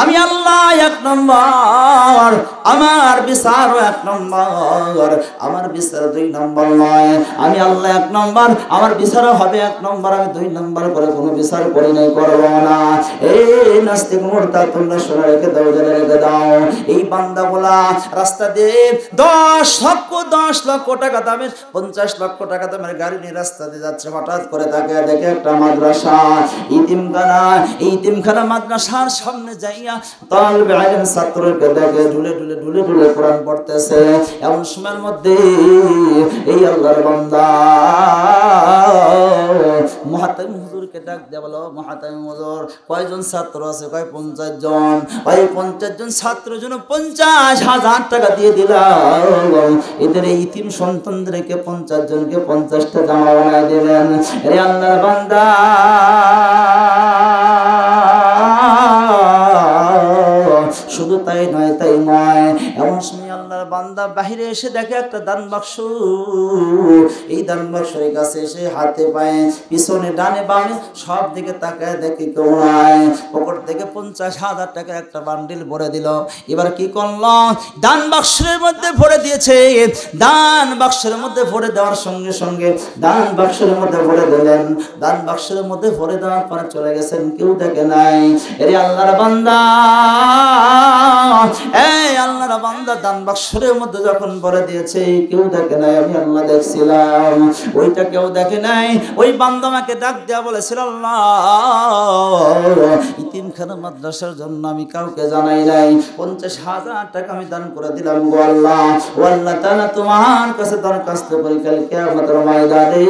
আমি আল্লাহ 1 নম্বর, আমার বিচার 1 নম্বর, আমার বিচার 2 নম্বর নয়। আমি আল্লাহ 1 নম্বর, আমার বিচার হবে 1 নম্বর, আমি 2 নম্বর করে কোনো বিচার করি নাই, করব না। এই নাস্তিক মুরতাদ তোমরা শুনে রেখে দাও, জেনে রেখে দাও, এই বান্দাগুলা রাস্তা দিয়ে 10 লক্ষ টাকা দামের, 50 লক্ষ টাকা দামের গাড়ি নিয়ে রাস্তা দিয়ে যাচ্ছে, হঠাৎ করে তাকে দেখে একটা মাদ্রাসা, ইতিমখানা মাদ্রাসার সামনে যাই তালিবে ইলম ছাত্রকে দেখে ঢুলে ঢুলে ঢুলে ঢুলে কোরআন পড়তেছে। এমন সময়ের মধ্যে এই আল্লাহর বান্দা মুহাতামিম হুজুরকে ডাক দিয়ে বলো, মুহাতামিম হুজুর কয়জন ছাত্র আছে? কয় 50 জন। ওই 50 জন ছাত্রের জন্য 50,000 টাকা দিয়ে দিলাম, এদের এই ইতিম সন্তানদেরকে 50 জনকে 50টা জামা বানায় দেবেন। রে আল্লাহর বান্দা, শুধু তাই নয়, তাই নয়, এমন সময় আল্লাহর বান্দা বাহিরে এসে দেখে একটা দান বাক্স। এই দান বাক্সের কাছে এসে হাতে পায়ে পিছনে ডানে বামে সব দিকে তাকায় দেখে কেউ নাই। পকেট থেকে 50,000 টাকার একটা বান্ডিল ভরে দিল। এবার কি করলো? দান বাক্সের মধ্যে ভরে দিয়েছে। দান বাক্সের মধ্যে ভরে দেওয়ার সঙ্গে সঙ্গে দান বাক্সের মধ্যে ভরে দিলেন। দান বাক্সের মধ্যে ভরে দেওয়ার পরে চলে গেছেন, কেউ দেখে নাই। এরে আল্লাহর বান্দা, এই আল্লাহর বান্দা দান বাক্সের মধ্যে যখন ভরে দিয়েছে, কেউ দেখে নাই, আমি আল্লাহ দেখছিলাম। ওইটা কেউ দেখে নাই। ওই বান্দা আমাকে ডাক দেয়া বলেছিল, আল্লাহ ইতিমখানা মাদ্রাসার জন্য আমি কাউকে জানাই নাই, 50,000 টাকা আমি দান করে দিলাম গো আল্লাহ। ও আল্লাহ তাআলা তোমার কাছে দরখাস্ত করি, কাল কিয়ামতের ময়দানে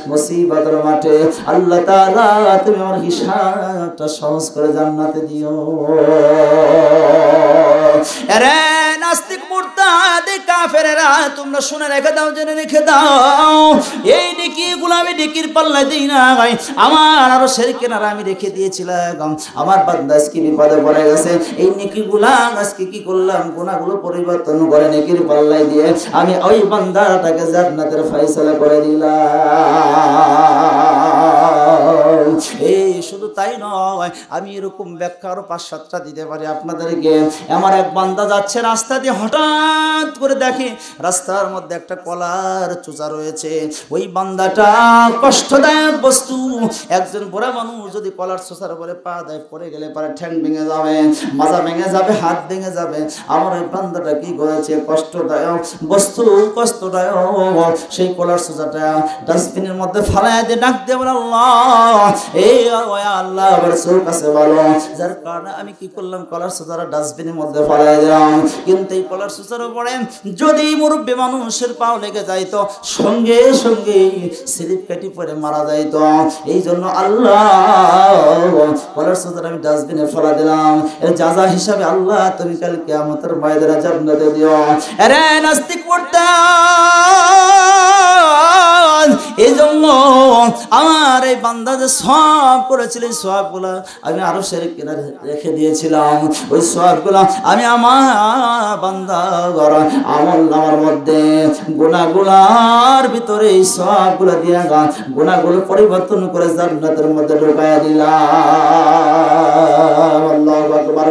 মুসিবতের মাঠে আল্লাহ তাআলা তুমি আমার হিসাবটা সহজ করে জান্নাতে দিও। আরে নাস্তিক মুরতাদ কাফেরেরা তোমরা শুনে রেখে দাও, জেনে রেখে দাও, এই নেকিগুলো আমি নেকির পাল্লা দিই না ভাই, আমার আরো শিরকের আমি রেখে দিয়েছিলাম, আমার বান্দা আজকে বিপদে পড়ে গেছে, এই নেকিগুলা আজকে কি করলাম, গুনাহগুলো পরিবর্তন করে নেকির পাল্লায় দিয়ে আমি ওই বান্দাটাকে জান্নাতের ফয়সালা করে দিলাম। এই শুধু তাই নয়, আমি এরকম ব্যাখ্যা আরো 5-7টা দিতে পারি আপনাদেরকে। আমার এক বান্দা যাচ্ছে রাস্তা দিয়ে, হঠাৎ করে দেখে রাস্তার মধ্যে একটা কলার চোচা রয়েছে। ওই বান্দাটা কষ্টদায়ক বস্তু, একজন বুড়া মানুষ যদি কলার চোচার উপরে পা দেয়, পড়ে গেলে পরে ঠ্যাং ভেঙে যাবে, মাজা ভেঙে যাবে, হাত ভেঙে যাবে। আমার ওই বান্দাটা কি করেছে, কষ্টদায়ক বস্তু, কষ্টদায়ক সেই কলার চোচাটা ডাস্টবিনের মধ্যে ফালাই দিয়ে ডাক দিয়ে বলে, আল্লাহ, এই আল্লাহ রাসূল কাছে বলো, যার কারণে আমি কি করলাম, কলার চোচাটা ডাস্টবিনের মধ্যে ফালাই দিলাম। কিন্তু এই কলার চোচার উপরে যদি মুরব্বী মানুষের পাও লেগে যাইতো, সঙ্গে সঙ্গে স্লিপ কাটি পরে মারা যাইতো। এই জন্য আল্লাহ কলার চোচাটা আমি ডাস্টবিনে ফেলা দিলাম, এর যাজা হিসাবে আল্লাহ তুমি কাল কিয়ামতের ময়দানে জান্নাতে দিও। আরে নাস্তিক পড়তা, এই জন্য আমার এই বান্দা যে সওয়াব করেছিল, এই সওয়াবগুলো আমি আরো শিরকে রেখে দিয়েছিলাম। ওই সওয়াবগুলো আমি আমার বান্দার আমলনামার মধ্যে গুনাহগুলোর ভিতরে এই সওয়াবগুলো দিয়ে গুনাহগুলো পরিবর্তন করে জান্নাতের মধ্যে ঢুকায়া দিলাম। আল্লাহু আকবার।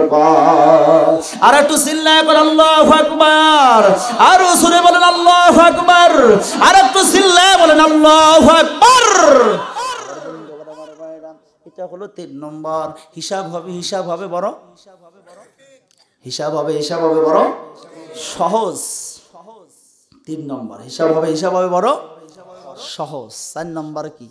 আর একটু চিল্লায় বলেন আল্লাহু আকবার, আর জোরে বলেন আল্লাহু আকবার, আর একটু চিল্লায় বলেন আল্লাহু আকবার। এটা হলো 3 নম্বর। হিসাব হবে বড়, হিসাব হবে বড় সহজ। 3 নম্বর হিসাব হবে বড় সহজ। 4 নম্বর কি?